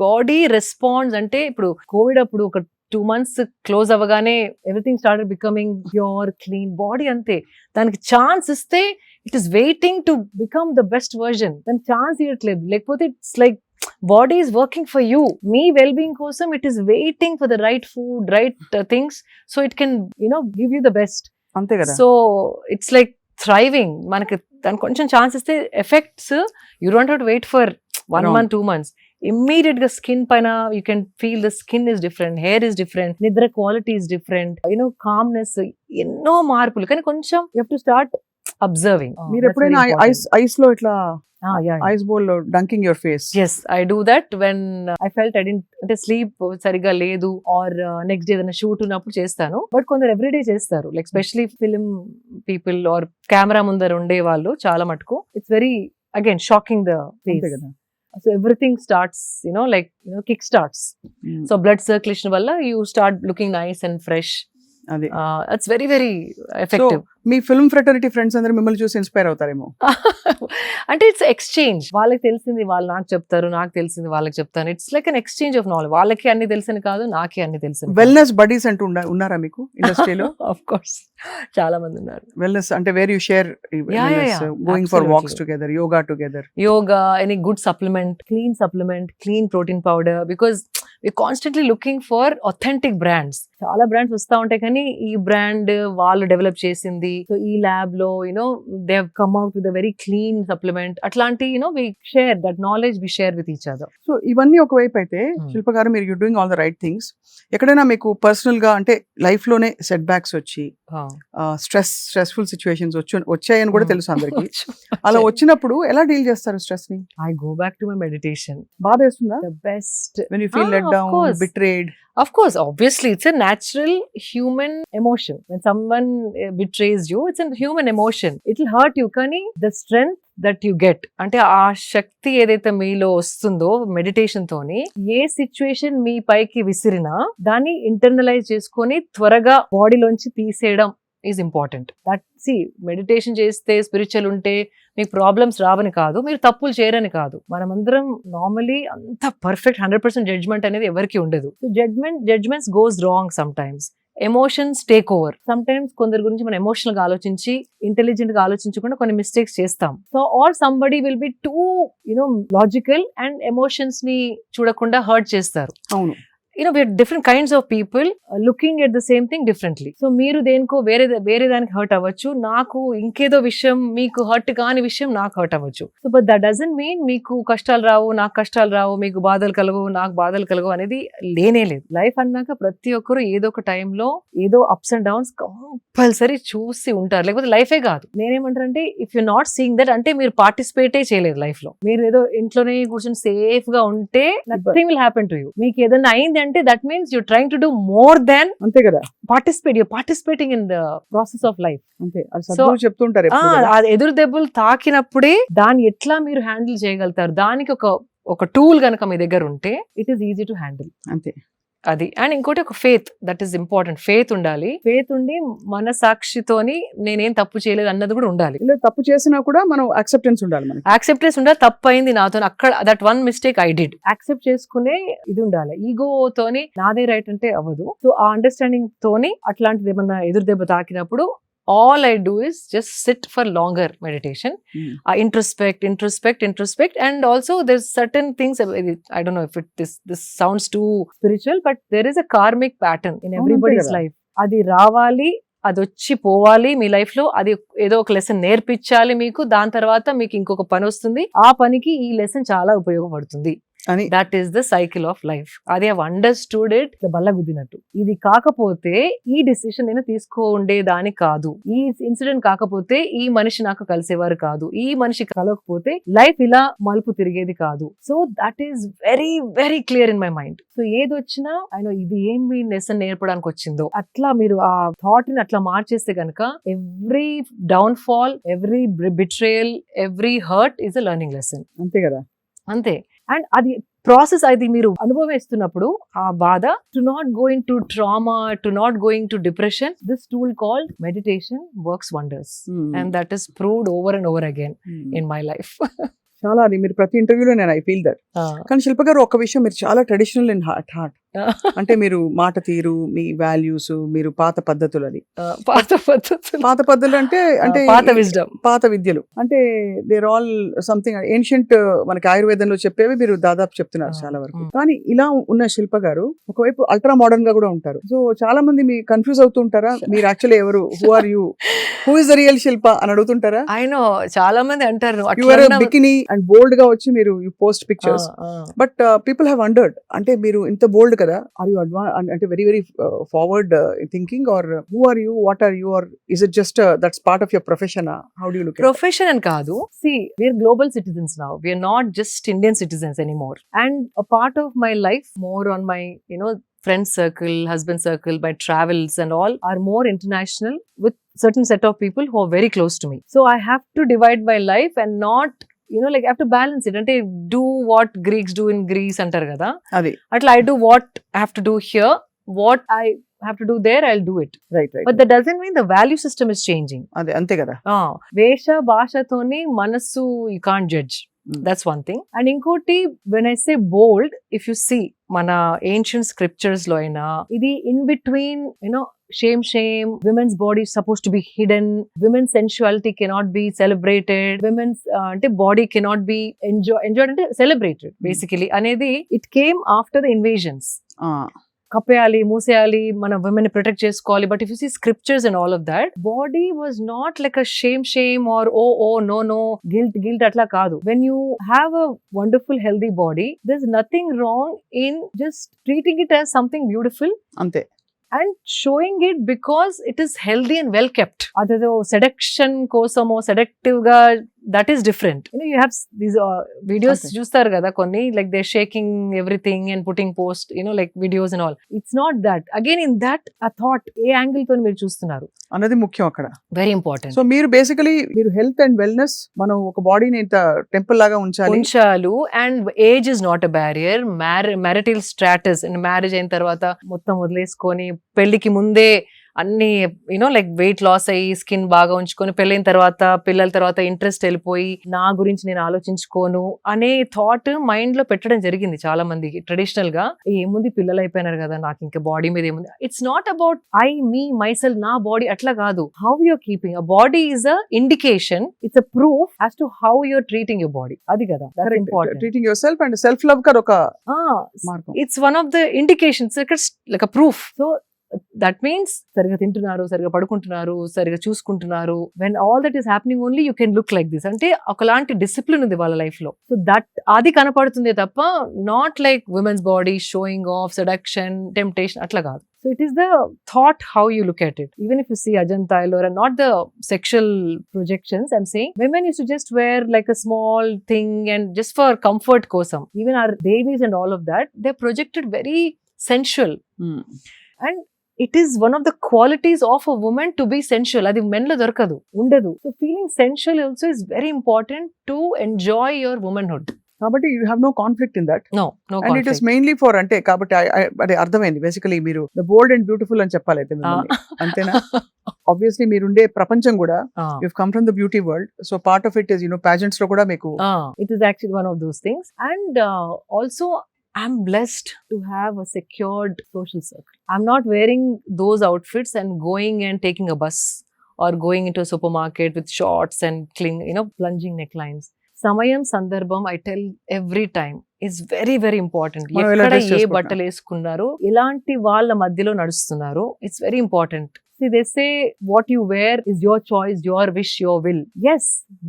[SPEAKER 3] body response అంటే ఇప్పుడు కోవిడ్ అప్పుడు ఒక 2 months క్లోజ్ అవ్వగానే everything started becoming pure clean body. అంతే, దానికి ఛాన్స్ ఇస్తే it is waiting to become the best version. దానికి ఛాన్స్ ఇవ్వట్లేదు, లేకపోతే it's like body is working for you, మీ వెల్ బీయింగ్ కోసం it is waiting for the right food, right things, so it can give you the best.
[SPEAKER 2] అంతే కదా.
[SPEAKER 3] So it's like thriving. మనకి దానికి కొంచెం ఛాన్స్ ఇస్తే effects you don't have to wait for 1 month 2 months. Immediate గా skin పైన you can feel the skin is different, hair is different, నిద్ర quality is different, calmness, ఎన్నో మార్పులు. కానీ కొంచెం you have to start observing.
[SPEAKER 2] మీరు ఎప్పుడైనా ఐస్ లో ఇట్లా ఐస్ బౌల్ లో dunking your face?
[SPEAKER 3] yes I do that when I felt I didn't అంటే స్లీప్ సరిగా లేదు ఆర్ నెక్స్ట్ డే ఏదైనా షూట్ ఉన్నప్పుడు చేస్తాను. బట్ కొందరు ఎవ్రీడే చేస్తారు, like specially film people or camera ముందర ఉండే వాళ్ళు చాలా మటుకు. It's very again shocking the face. So everything starts kick starts. So blood circulation valla you start looking nice and fresh. It's very very effective.
[SPEAKER 2] So, me film fraternity friends అందరూ మిమ్మల్ని చూసి inspire అవుతారేమో.
[SPEAKER 3] అంటే it's exchange. వాళ్ళకి తెలిసింది వాళ్ళు నాకు చెప్తారు, నాకు తెలిసింది వాళ్ళకి చెప్తాను. It's like an exchange of knowledge. వాళ్ళకి అన్ని తెలుసని కాదు, నాకే అన్ని తెలుసు.
[SPEAKER 2] వెల్నెస్ బడీస్ అంటూ ఉన్నారా మీకు ఇండస్ట్రీలో?
[SPEAKER 3] ఆఫ్ కోర్స్ చాలా మంది ఉన్నారు.
[SPEAKER 2] వెల్నెస్ అంటే where you share going for walks together, yoga together.
[SPEAKER 3] Yoga, any good supplement, clean protein powder, because we're constantly looking for authentic brands. చాలా బ్రాండ్స్ వస్తా ఉంటాయి కానీ ఈ బ్రాండ్ వాళ్ళు డెవలప్ చేసింది, సో ఈ ల్యాబ్ లో they have come out with a very clean supplement. అట్లాంటి we share that knowledge, we share with each other.
[SPEAKER 2] So ఇవన్నీ ఒకవైపు అయితే శిల్ప గారు, మీరు you doing all the right things. ఎక్కడైనా మీకు పర్సనల్ గా అంటే లైఫ్ లోనే సెట్ బ్యాక్స్ వచ్చి స్ట్రెస్ఫుల్ సిచ్యువేషన్స్ వచ్చాయని కూడా తెలుసు అందరికి. అలా వచ్చినప్పుడు ఎలా డీల్ చేస్తారు స్ట్రెస్ ని?
[SPEAKER 3] I go back to my meditation.
[SPEAKER 2] బాధ వేస్తుందా?
[SPEAKER 3] The best.
[SPEAKER 2] When you feel let down, betrayed.
[SPEAKER 3] Of course, obviously, it's a natural human emotion. When someone betrays you, it's a human emotion. It will hurt you, kani the strength that you get, అంటే ఆ శక్తి ఏదైతే మీలో వస్తుందో meditation తోని, ఏ situation మీ పైకి విసిరినా దాన్ని internalise చేసుకొని త్వరగా బాడీలోంచి తీసేయడం ఈజ్ ఇంపార్టెంట్. దట్ మెడిటేషన్ చేస్తే, స్పిరిచువల్ ఉంటే మీకు ప్రాబ్లమ్స్ రావని కాదు, మీరు తప్పులు చేయరని కాదు. మనమందరం నార్మలీ అంత పర్ఫెక్ట్ 100% జడ్జ్మెంట్ అనేది ఎవరికి ఉండదు. So judgements goes wrong sometimes. Emotions take over. Sometimes కొందరి గురించి మనం ఎమోషనల్ గా ఆలోచించి, ఇంటెలిజెంట్ గా ఆలోచించకుండా కొన్ని మిస్టేక్స్ చేస్తాం. So or somebody will be too logical and emotions ని చూడకుండా హర్ట్ చేస్తారు.
[SPEAKER 2] అవును.
[SPEAKER 3] we're different kinds of people looking at the same thing differently. So మీరు దేనికో వేరే దానికి హర్ట్ అవ్వచ్చు, నాకు ఇంకేదో విషయం, మీకు హర్ట్ కాని విషయం నాకు హర్ట్ అవ్వచ్చు. So but that doesn't mean మీకు కష్టాలు రావు, నాకు కష్టాలు రావు, మీకు బాధలు కలగవు, నాకు బాధలు కలగవు అనేది లేనే లేదు. లైఫ్ అన్నాక ప్రతి ఒక్కరు ఏదో ఒక టైంలో ఏదో అప్స్ అండ్ డౌన్స్ కంపల్సరీ చూసి ఉంటారు, లేకపోతే లైఫే కాదు. నేనేమంటారంటే if you not seeing that, అంటే మీరు పార్టిసిపేటే చేయలేదు లైఫ్ లో. మీరు ఏదో ఇంట్లోనే కూర్చొని సేఫ్ గా ఉంటే nothing will happen to you. మీకు ఏదైనా అయింది అంటే that means you're trying to do more than
[SPEAKER 2] అంతే కదా,
[SPEAKER 3] you're participating in the process of life.
[SPEAKER 2] అంతే. అది సద్గురు చెప్తుంటారు.
[SPEAKER 3] ఎదురు దెబ్బలు తాకినప్పుడే దాన్ని ఎట్లా మీరు హ్యాండిల్ చేయగలుగుతారు, దానికి ఒక టూల్ గనక మీ దగ్గర ఉంటే it is easy to handle.
[SPEAKER 2] అంతే.
[SPEAKER 3] అది. అండ్ ఇంకోటి ఒక faith, that is important. Faith ఉండాలి. ఫేత్ ఉండి మన సాక్షితోని నేనేం తప్పు చేయలేదు అన్నది కూడా ఉండాలి.
[SPEAKER 2] తప్పు చేసినా కూడా మనం యాక్సెప్టెన్స్ ఉండాలి. మనకి యాక్సెప్టెన్స్
[SPEAKER 3] ఉండాలి. తప్పు అయింది నాతో, అక్కడ that one mistake I did, accept చేసుకునే ఇది ఉండాలి. ఈగోతోని నాదే రైట్ అంటే అవ్వదు. సో ఆ అండర్స్టాండింగ్ తోని అట్లాంటిది ఏమన్నా ఎదురు దెబ్బ తాకినప్పుడు all I do is just sit for longer meditation. Introspect, and also there's certain things, I don't know if this sounds too spiritual, but there is a karmic pattern in everybody's life. Adi ravali, అది వచ్చి పోవాలి మీ life లో, అది ఏదో ఒక lesson నేర్పించాలి మీకు, దాని తర్వాత మీకు ఇంకొక పని వస్తుంది, ఆ పనికి ఈ లెసన్ చాలా ఉపయోగపడుతుంది
[SPEAKER 2] అని
[SPEAKER 3] that is the cycle of life. అది అండర్స్టూడ్ ఇట్ బల్ల గుద్దినట్టు. ఇది కాకపోతే ఈ డిసిషన్ నేను తీసుకోండేదాని కాదు, ఈ ఇన్సిడెంట్ కాకపోతే ఈ మనిషి నాకు కలిసేవారు కాదు, ఈ మనిషి కలవకపోతే లైఫ్ ఇలా మలుపు తిరిగేది కాదు. So that is very very clear in my mind. So ఏది వచ్చినా ఆయన ఇది ఏమి లెసన్ నేర్పడానికి వచ్చిందో అట్లా మీరు ఆ థాట్ ని అట్లా మార్చేస్తే గనక every down fall, every betrayal, every hurt is a learning lesson.
[SPEAKER 2] అంతే కదా.
[SPEAKER 3] అంతే. అండ్ అది ప్రాసెస్, అది మీరు అనుభవిస్తున్నప్పుడు ఆ బాధ, to not going to trauma, to not going to depression, this tool called meditation works wonders and that is proved over and over again in my life.
[SPEAKER 2] చాలా అది మీరు ప్రతి ఇంటర్వ్యూలో నేను ఐ ఫీల్ దట్. కానీ శిల్ప గారు ఒక విషయం, మీరు చాలా ట్రెడిషనల్ ఇన్ హార్ట్. అంటే మీరు మాట తీరు, మీ వాల్యూస్, మీరు పాత పద్ధతులు, అది పాత పద్ధతులు అంటే అంటే
[SPEAKER 3] పాత విజ్డమ్,
[SPEAKER 2] పాత విద్యలు అంటే దేర్ ఆల్ సంథింగ్ ఏన్షియంట్, మనకి ఆయుర్వేదంలో చెప్పేవి మీరు దాదాపు చెప్తున్నారు చాలా వరకు. కానీ ఇలా ఉన్న శిల్ప గారు ఒకవైపు అల్ట్రా మోడర్న్ గా కూడా ఉంటారు. సో చాలా మంది మీ కన్ఫ్యూజ్ అవుతుంటారా, మీరు యాక్చువల్లీ ఎవరు, who are you, who is the real Shilpa అని అడుగుతుంటారా?
[SPEAKER 3] ఆయన చాలా మంది అంటారు
[SPEAKER 2] బికినీ అండ్ బోల్డ్ గా వచ్చి మీరు you post pictures, but people have wondered, అంటే మీరు ఇంత బోల్డ్ కదా, ఆర్ యూ అంటే very very forward thinking, or who are you, what are you, or is it just that's part of your profession? How do you look?
[SPEAKER 3] Profession అని కాదు. See, we are global citizens now. We are not just Indian citizens anymore. And a part of my life, more on my, friend circle, husband circle, my travels and all are more international with certain set of people who are very close to me. So I have to divide my life and not, like I have to balance it. Ante do what Greeks do in Greece antar kada.
[SPEAKER 2] Adi.
[SPEAKER 3] Atla I do what I have to do here. What I have to do there, I'll do it.
[SPEAKER 2] Right.
[SPEAKER 3] But that doesn't mean the value system is changing.
[SPEAKER 2] Ade ante kada.
[SPEAKER 3] Vesha bhashatoni manassu you can't judge. That's one thing. And inkoti, when I say bold, if you see mana ancient scriptures lo aina idi in between, shame, women's body is supposed to be hidden, women's sensuality cannot be celebrated, women's body cannot be enjoyed ante celebrated basically anedi it came after the invasions. కప్పేయాలి, మూసేయాలి, మన women ని protect చేసుకోవాలి. But if you see scriptures and all of that, body was not like a shame or oh no guilt అట్లా కాదు. When you have a wonderful healthy body, there is nothing wrong in just treating it as something beautiful
[SPEAKER 2] అంతే,
[SPEAKER 3] and showing it because it is healthy and well kept. అదేదో seduction కోసమో seductive గా, that is different. You have these videos చూస్తారు కదా కొన్ని, like they're shaking everything and putting post, like videos and all. It's not that. Again, in that a thought, A angle తో మీరు చూస్తున్నారు
[SPEAKER 2] అన్నది ముఖ్యం అక్కడ,
[SPEAKER 3] వెరీ ఇంపార్టెంట్.
[SPEAKER 2] సో మీరు బేసికలీ మీరు హెల్త్ అండ్ వెల్నెస్, మనం ఒక బాడీని ఇంత టెంపుల్ లాగా ఉంచాలి. And age is not a barrier. Marital status, marriage అయిన తర్వాత మొత్తం వదిలేసుకొని, పెళ్లికి ముందే అన్ని లైక్ వెయిట్ లాస్ అయ్యి స్కిన్ బాగా ఉంచుకొని, పెళ్ళైన తర్వాత పిల్లల తర్వాత ఇంట్రెస్ట్ వెళ్ళిపోయి, నా గురించి నేను ఆలోచించుకోను అనే థాట్ మైండ్ లో పెట్టడం జరిగింది చాలా మందికి. ట్రెడిషనల్ గా ఏముంది, పిల్లలు అయిపోయినారు కదా, నాకు ఇంకా బాడీ మీద ఏముంది. It's not about me myself, నా బాడీ అట్లా కాదు. How you're keeping a body is a indication, it's a proof as to how you're treating your body. అది కదా treating yourself and self love గా ఒక మార్గం.
[SPEAKER 3] It's one of the indications, like a proof. So that means సరిగా తింటున్నారు, సరిగా పడుకుంటున్నారు, సరిగా చూసుకుంటున్నారు. when all that is happening only you can look like this. అంటే ఒకలాంటి డిసిప్లిన్ ఉంది వాళ్ళ లైఫ్ లో. సో దట్ అది కనపడుతుంది తప్ప, not like women's body showing off, seduction, temptation అట్లా కాదు. So it is the thought how you look at it. Even if you see Ajanta, Ellora, not the sexual projections, I'm saying women used to just wear like a small thing and just for comfort kosam. Even our babies and all of that, they're projected very sensual. And it is one of the qualities of a woman to be sensual. Adi men lo dorkadu, undadu. So feeling sensual also is very important to enjoy your womanhood.
[SPEAKER 2] కాబట్టి you have no conflict in that.
[SPEAKER 3] No
[SPEAKER 2] and it is mainly for, అంటే కాబట్టి అదే అర్థమైంది. Basically మీరు the bold and beautiful అని చెప్పాలి అయితే అంతేనా? ఆబ్వియస్లీ మీరుండే ప్రపంచం కూడా you come from the beauty world. So part of it is pageants లో కూడా మీకు
[SPEAKER 3] it is actually one of those things. And also I'm blessed to have a secured social circle. I'm not wearing those outfits and going and taking a bus or going into a supermarket with shorts and plunging necklines. Samayam Sandarbham, I tell every time, is very very important. ఎక్కడ ఏ బట్టలు వేసుకున్నారు, ఎలాంటి వాళ్ళ మధ్యలో నడుస్తున్నారు, it's very important. See, they say what you wear is your choice, your wish, your will. Yes,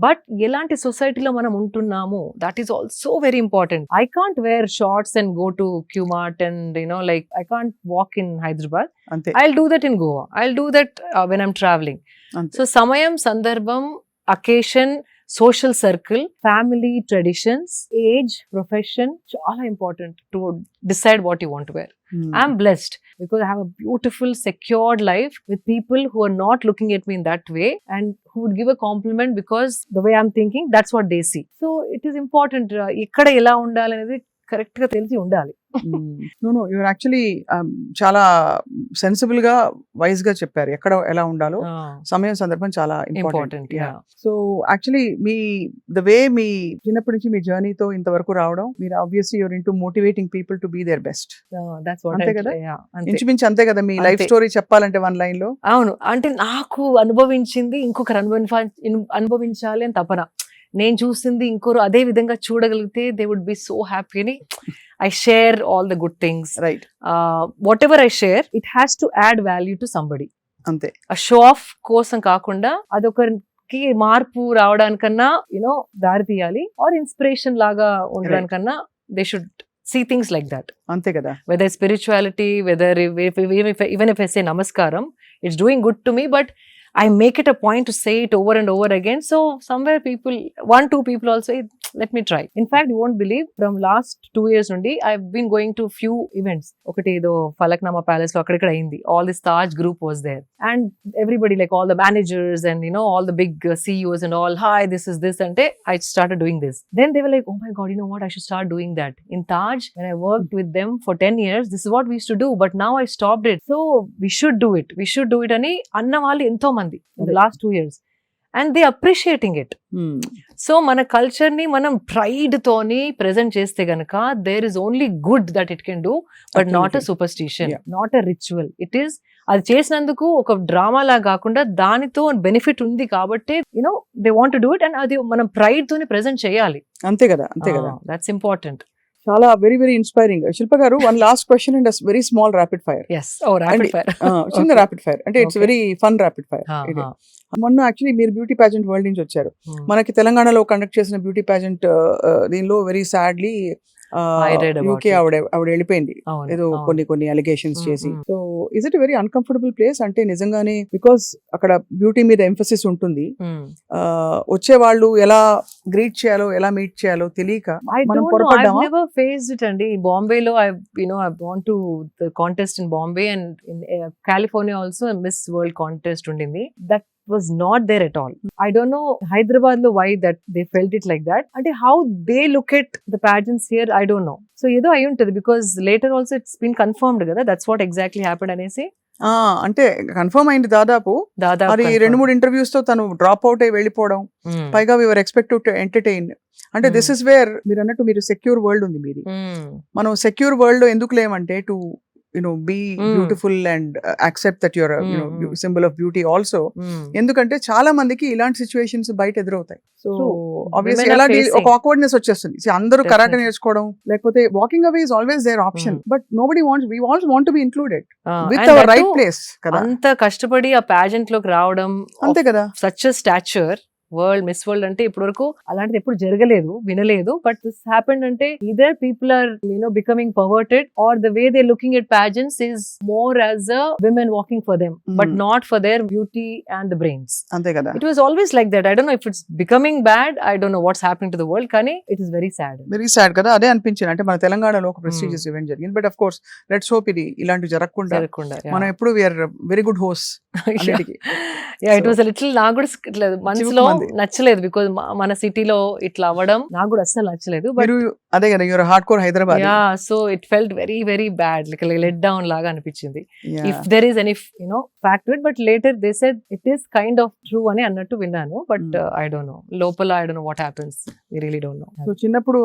[SPEAKER 3] but elanti society lo manam untunnamu, that is also very important. I can't wear shorts and go to Qmart and like I can't walk in Hyderabad.
[SPEAKER 2] అంతే
[SPEAKER 3] I'll do that in Goa. I'll do that when I'm traveling.
[SPEAKER 2] అంతే
[SPEAKER 3] So samayam, sandarbham, occasion, social circle, family traditions, age, profession, chala important to decide what you want to wear. I'm blessed because I have a beautiful, secured life with people who are not looking at me in that way and who would give a compliment because the way I'm thinking, that's what they see. So it is important. Ikkada ela undali anedi correct ga telisi undali.
[SPEAKER 2] No you're actually చాలా sensible గా wise గా చెప్పారు ఎక్కడ ఎలా ఉండాలో సమయం సందర్భం చాలా important.
[SPEAKER 3] Important, yeah.
[SPEAKER 2] So actually మీ ద వే మీ చిన్నప్పటి నుంచి మీ జర్నీతో ఇంతవరకు రావడం, మీరు obviously you're into motivating people to be their best.
[SPEAKER 3] That's what
[SPEAKER 2] అంతే
[SPEAKER 3] I
[SPEAKER 2] కదా?
[SPEAKER 3] yeah, అంతే.
[SPEAKER 2] ఇంచుమించు అంతే కదా మీ లైఫ్
[SPEAKER 3] అంతే.
[SPEAKER 2] స్టోరీ చెప్పాలంటే వన్ లైన్ లో.
[SPEAKER 3] అవును, అంటే నాకు అనుభవించింది ఇంకొకరు అనుభవించాలి అని తపన. నేను చూసింది ఇంకొకరు అదే విధంగా చూడగలిగితే they would be so happy అని I share all the good things.
[SPEAKER 2] Right
[SPEAKER 3] whatever I share it has to add value to somebody.
[SPEAKER 2] అంతే
[SPEAKER 3] ఆ షో ఆఫ్ కోసం కాకుండా అదొకరికి మార్పు రావడానికన్నా దారి తీయాలి, ఆర్ ఇన్స్పిరేషన్ లాగా ఉండడానికన్నా they should see things like that.
[SPEAKER 2] అంతే కదా.
[SPEAKER 3] Whether spirituality, whether even if I say namaskaram, it's doing good to me, but I make it a point to say it over and over again. So somewhere people, 1-2 people also, let me try. In fact, you won't believe, from last 2 years only, I've been going to few events. Okati edo Falaknama Palace lo akkada ayindi. All this Taj group was there. And everybody, like all the managers and all the big CEOs and all, hi, this is this. And I started doing this. Then they were like, oh my God, you know what? I should start doing that. In Taj, when I worked with them for 10 years, this is what we used to do. But now I stopped it. So we should do it. We should do it. Ani anna vallu entho mandi in the last 2 years. And they appreciating it. సో మన culture ని మనం pride తోని present చేస్తే గనక there is only good that it can do, but not a superstition, not a ritual. It is అది చేసినందుకు ఒక డ్రామా లా కాకుండా దానితో బెనిఫిట్ ఉంది కాబట్టి they want to do it, and అది మనం ప్రైడ్ తోని ప్రెజెంట్ చేయాలి.
[SPEAKER 2] అంతే కదా. అంతే కదా.
[SPEAKER 3] That's important.
[SPEAKER 2] చాలా వెరీ వెరీ ఇన్స్పైరింగ్. శిల్ప గారు, one last question and very small rapid fire.
[SPEAKER 3] yes oh rapid fire
[SPEAKER 2] చిన్న ర్యాపిడ్ ఫైర్ అంటే it's very fun rapid fire. మొన్న యాక్చువల్లీ మీరు బ్యూటీ పాజెంట్ వరల్డ్ నుంచి వచ్చారు. మనకి తెలంగాణలో కండక్ట్ చేసిన బ్యూటీ పాజెంట్ దీనిలో వెరీ సాడ్లీ యూకే ఆవిడ వెళ్ళిపోయింది ఏదో కొన్ని అలిగేషన్స్ చేసి. So is it very uncomfortable place? అంటే నిజంగానే బికాస్ అక్కడ బ్యూటీ మీద ఎంఫసిస్ ఉంటుంది, వచ్చే వాళ్ళు ఎలా గ్రీట్ చేయాలో ఎలా మీట్ చేయాలో తెలియక మనం పొరపడ్డామా?
[SPEAKER 3] I've never faced it అండి. బాంబేలో I've gone to the contest in Bombay and in California also a Miss World contest ఉండింది. That was not there at all. I don't know Hyderabad lo why that they felt it like that. And how they look at the pageants here, I don't know. So ఏదో అయి ఉంటది, because later also it's been confirmed కదా, that's what exactly happened అనేసి.
[SPEAKER 2] అంటే confirm అయింది దాదాపు. అది 2-3 interviews తో తను డ్రాప్ అవుట్ అయి వెళ్ళిపోవడం, పైగా వి వర్ ఎక్స్పెక్టెడ్ టు ఎంటర్టైన్. అంటే దిస్ ఇస్ వేర్ మీరు అన్నట్టు మీరు సెక్యూర్ వరల్డ్ ఉంది మీది. మనం సెక్యూర్ వరల్డ్ లో ఎందుకు లేమంటే to be beautiful and accept that you're a symbol of beauty also. ఎందుకంటే చాలా మందికి ఇలాంటి సిచ్యువేషన్స్ బయట ఎదురవుతాయి. సో ఆబ్వియస్లీ ఎలా ఒక ఆక్వర్డ్నెస్ వచ్చేస్తుంది. అందరూ కరాటే నేర్చుకోవడం లేకపోతే walking away is always there option, but nobody wants, we also want to be included with our right place కదా.
[SPEAKER 3] అంత కష్టపడి ఆ పాజెంట్ లోకి రావడం,
[SPEAKER 2] అంతే కదా.
[SPEAKER 3] Such a stature world miss world అంటే ఇప్పటి వరకు అలాంటిది ఎప్పుడు జరగలేదు, వినలేదు. బట్ దిస్ హ్యాపెండ్ అంటే either people are becoming perverted, or the way they're looking at pageants is more as a women walking for them, but not for their beauty and the brains.
[SPEAKER 2] అంతే కదా.
[SPEAKER 3] It was always like that. I don't know if it's becoming bad, I don't know what's happening to the world, కానీ it is very sad.
[SPEAKER 2] Very sad కదా. అదే అనిపించింది. అంటే మన తెలంగాణలో ఒక ప్రెస్టీజియస్ ఈవెంట్ జరిగింది, but of course let's hope ఇది ఇలాంటి జరగకుండా మనం ఎప్పుడు we are very good host.
[SPEAKER 3] It was little, నాకు కూడా మనసులో నచ్చలేదు, బికాజ్ మన సిటీలో ఇట్లా అవ్వడం నాకు కూడా అస్సలు నచ్చలేదు. బట్
[SPEAKER 2] అదే కదా, your hard core Hyderabad.
[SPEAKER 3] So it felt very very bad, like let down లాగా అనిపించింది. If there is any fact to it, but later they said it is kind of true అని అన్నట్టు విన్నాను. బట్ ఐ డోంట్ నో, లోపల I don't know what happens, we really don't know.
[SPEAKER 2] So చిన్నప్పుడు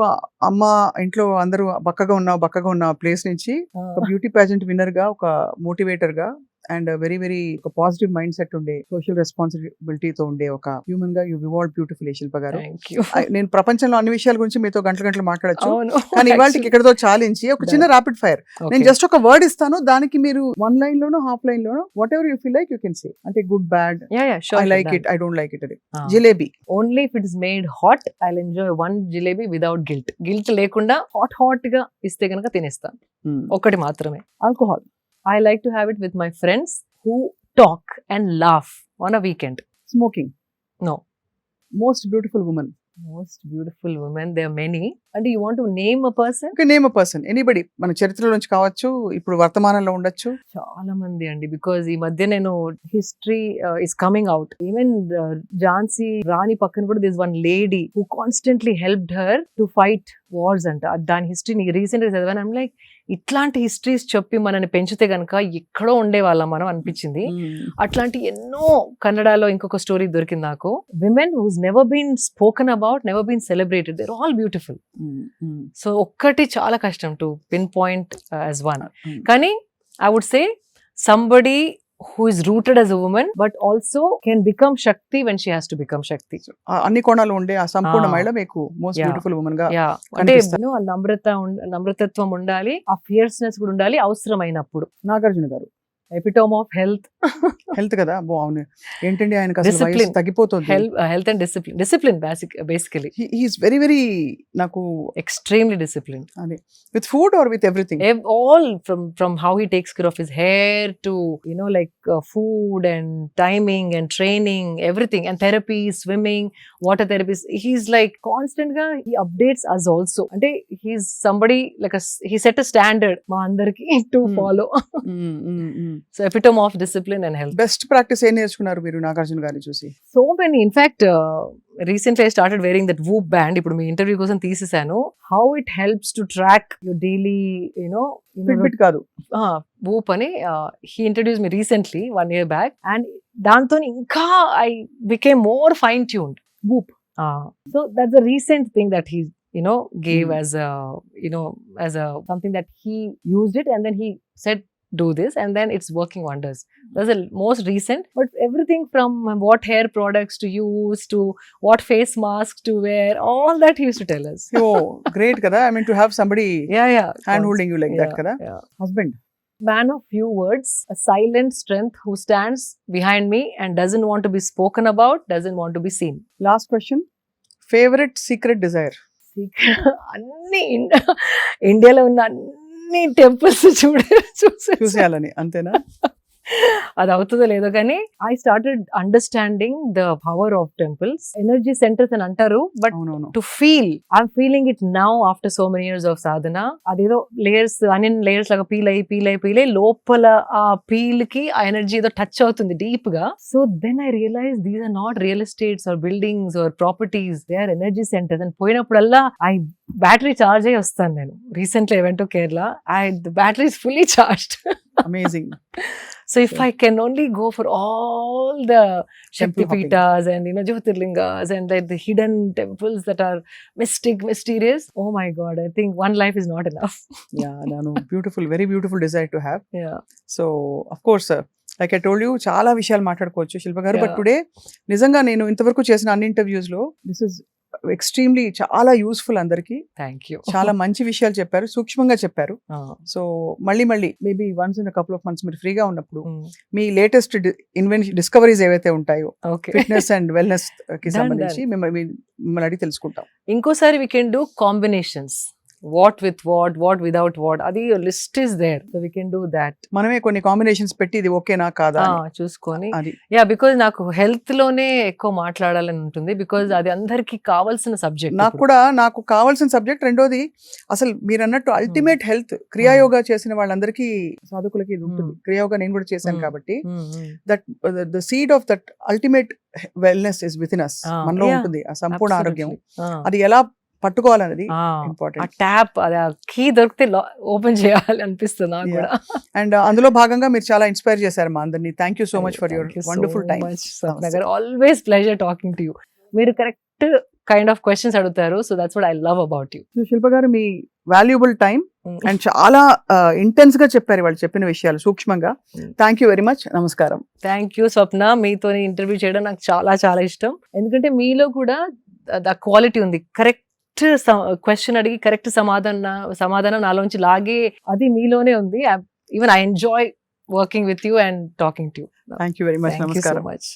[SPEAKER 2] అమ్మ ఇంట్లో అందరూ బక్కగా ఉన్న ప్లేస్ నుంచి ఒక బ్యూటీ పాజెంట్ విన్నర్ గా, ఒక మోటివేటర్ గా అండ్ వెరీ వెరీ ఒక పాజిటివ్ మైండ్ సెట్ ఉండే సోషల్ రెస్పాన్సిబిలిటీతో ఉండే ఒక హ్యూమన్ గా యూ ఇవాల్వ్ బ్యూటిఫుల్ శిల్ప గారు.
[SPEAKER 3] Thank you.
[SPEAKER 2] నేను ప్రపంచంలో అన్ని విషయాల గురించి మీతో గంటలు మాట్లాడచ్చు,
[SPEAKER 3] అవును.
[SPEAKER 2] కానీ ఇవాళకి ఇక్కడతో చాలించి ఒక చిన్న ర్యాపిడ్ ఫైర్ నేను జస్ట్ ఒక వర్డ్ ఇస్తాను, దానికి మీరు 1 లైన్ లోనో హాఫ్ లైన్ లోనో whatever you feel like you can say, అంటే good bad I like it I don't like it అది. Jalebi.
[SPEAKER 3] Only if it is made hot I enjoy 1 jalebi without guilt లేకుండా hot గా ఇస్తే కనుక తినేస్తాను, ఒకటి మాత్రమే.
[SPEAKER 2] Alcohol.
[SPEAKER 3] I like to have it with my friends who talk and laugh on a weekend.
[SPEAKER 2] Smoking.
[SPEAKER 3] No.
[SPEAKER 2] Most beautiful women.
[SPEAKER 3] Most beautiful women, they are many. అంటే you want to name a person?
[SPEAKER 2] Name a person, anybody, మన చరిత్రలో నుంచి కావచ్చు, ఇప్పుడు వర్తమానంలో ఉండొచ్చు.
[SPEAKER 3] చాలా మంది అండి, బికాజ్ ఈ మధ్య నేను history is coming out. Even Jhansi Rani పక్కన కూడా this one lady who constantly helped her to fight wars అంట. దాని హిస్టరీ రీసెంట్ గా చదివాను. ఐమ్ లైక్, ఇట్లాంటి హిస్టరీస్ చెప్పి మనని పెంచితే గనక ఎక్కడో ఉండేవాళ్ళం మనం అనిపించింది. అట్లాంటి ఎన్నో కన్నడలో ఇంకొక స్టోరీ దొరికింది నాకు. Women who's never been spoken about, never been celebrated, there all beautiful. So ఒక్కటి చాలా కష్టం to pinpoint as one. కానీ I would say somebody who is rooted as a woman but also can become Shakti when she has to become Shakti.
[SPEAKER 2] అన్ని కోణాలు ఉండే ఆ సంపూర్ణ మహిళ మీకు మోస్ట్ బ్యూటిఫుల్ ఉమెన్ గా
[SPEAKER 3] అంటే నమ్రతత్వం ఉండాలి, ఆ ఫియర్స్నెస్ కూడా ఉండాలి అవసరమైనప్పుడు.
[SPEAKER 2] నాగార్జున గారు
[SPEAKER 3] ఎపిటోమ్ ఆఫ్ హెల్త్.
[SPEAKER 2] హెల్త్ కదా, అవును. ఏంటండి ఆయనకు అసలు వయసు తగ్గిపోతుంది.
[SPEAKER 3] Health and discipline basically
[SPEAKER 2] he is very very నాకు
[SPEAKER 3] ఎక్స్ట్రీమ్లీ డిసిప్లిన్.
[SPEAKER 2] అదే with food or with everything,
[SPEAKER 3] all from how he takes care of his hair to like food and timing and training, everything, and therapy, swimming, water therapies. He's like constant ga he updates us also. Ante he's somebody like he set a standard ma andarki to follow. So epitome of discipline and health.
[SPEAKER 2] Best practice ఏం నేర్చుకున్నారు మీరు నాగార్జున గారిని చూసి?
[SPEAKER 3] So many. In fact, recently I started wearing that Whoop band. ఇప్పుడు మీ interview కోసం తీసేసాను. How it helps to track your daily,
[SPEAKER 2] Fitbit కాదు,
[SPEAKER 3] Whoop అని he introduced me recently 1 year back, and దాంతో ఇంకా I became more fine tuned.
[SPEAKER 2] Whoop.
[SPEAKER 3] So that's a recent thing that he gave as a as a something that he used it and then he said do this and then it's working wonders. That's the most recent, but everything from what hair products to use to what face masks to wear, all that he used to tell us.
[SPEAKER 2] Oh, great kada. I mean to have somebody hand holding you like that kada. Husband.
[SPEAKER 3] Man of few words, a silent strength who stands behind me and doesn't want to be spoken about, doesn't want to be seen.
[SPEAKER 2] Last question. Favorite secret desire?
[SPEAKER 3] అన్ని ఇండియాలో ఉన్న అన్ని temples
[SPEAKER 2] చూసేయాలని, అంతేనా?
[SPEAKER 3] అది అవుతుందో లేదో కానీ I started understanding the power of temples. Energy centres అని అంటారు, but to feel I'm feeling it now after so many years of sadhana. అదేదో లేయర్స్ అన్ని లేయర్స్ లాగా పీల్ అయ్యి లోపల ఆ పీల్ కి ఆ ఎనర్జీ ఏదో టచ్ అవుతుంది డీప్ గా. So then I realise these are not real estates or buildings or properties, they are energy centres. And పోయినప్పుడల్లా బ్యాటరీ చార్జ్ అయ్యి వస్తాను నేను. Recently I went to Kerala, the battery is fully charged.
[SPEAKER 2] Amazing.
[SPEAKER 3] So if I can only go for all the Shakti Peethas and Jyotirlingas and like the hidden temples that are mysterious, oh my God, I think one life is not enough.
[SPEAKER 2] Yeah, no, beautiful, very beautiful desire to have.
[SPEAKER 3] Yeah.
[SPEAKER 2] So of course, like I told you, చాలా విషయాలు మాట్లాడుకోవచ్చు శిల్ప గారు, but today నిజంగా నేను ఇంతవరకు చేసిన అన్ని interviews లో దిస్ ఇస్ ఎక్స్ట్రీమ్లీ చాలా యూస్ఫుల్. అందరికి
[SPEAKER 3] థ్యాంక్ యూ.
[SPEAKER 2] చాలా మంచి విషయాలు చెప్పారు, సూక్ష్మంగా చెప్పారు. సో మళ్ళీ maybe once in couple of months మీరు ఫ్రీగా ఉన్నప్పుడు మీ లేటెస్ట్ డిస్కవరీస్ ఏవైతే ఉంటాయో ఫిట్నెస్ అండ్ వెల్నెస్ కి సంబంధించి మిమ్మల్ని అడిగి తెలుసుకుంటాం.
[SPEAKER 3] ఇంకోసారి we can do combinations, what with what without what, అది list is there, so we can do that.
[SPEAKER 2] మనమే కొన్ని కాంబినేషన్స్ పెట్టి ఇది ఓకేనా కాదా
[SPEAKER 3] చూసుకొని. బికాజ్ నాకు హెల్త్ లోనే ఎక్కువ మాట్లాడాలని ఉంటుంది, బికాజ్ అది అందరికి కావాల్సిన సబ్జెక్ట్.
[SPEAKER 2] నాకు కావాల్సిన సబ్జెక్ట్. రెండోది అసలు మీరు అన్నట్టు అల్టిమేట్ హెల్త్ క్రియాయోగా చేసిన వాళ్ళందరికీ సాధకులకి ఇది ఉంటుంది. క్రియాయోగా నేను కూడా చేశాను కాబట్టి that the seed of that ultimate wellness is with in us, మనలో ఉంటుంది ఆ సంపూర్ణ ఆరోగ్యం. అది ఎలా పట్టుకోవాలనేది ఇంపార్టెంట్.
[SPEAKER 3] ట్యాప్ అది కీ దొరికితే ఓపెన్ చేయాలి అనిపిస్తుంది నాకు కూడా.
[SPEAKER 2] అండ్ అందులో భాగంగా మీరు చాలా ఇన్స్పైర్ చేశారు మా అందరినీ. Thank you so much for your wonderful time.
[SPEAKER 3] Always pleasure talking to you. మీరు కరెక్ట్ కైండ్ ఆఫ్ క్వశ్చన్స్ అడుగుతారు. So that's what I love about you.
[SPEAKER 2] Shilpa గారు మీ వాల్యుబుల్ టైం అండ్ చాలా ఇంటెన్స్ గా చెప్పారు వాళ్ళు చెప్పిన విషయాలు సూక్ష్మంగా. Thank you very much. నమస్కారం.
[SPEAKER 3] Thank you Swapna. మీతో ఇంటర్వ్యూ చేయడం నాకు చాలా చాలా ఇష్టం. ఎందుకంటే మీలో కూడా ద క్వాలిటీ ఉంది. కరెక్ట్ క్వశ్చన్ అడిగి కరెక్ట్ సమాధానం నాలోంచి లాగే అది మీలోనే ఉంది. Even I enjoy working with you and talking to you.
[SPEAKER 2] Thank you very much.
[SPEAKER 3] Thank you so
[SPEAKER 2] నమస్కారం.
[SPEAKER 3] much.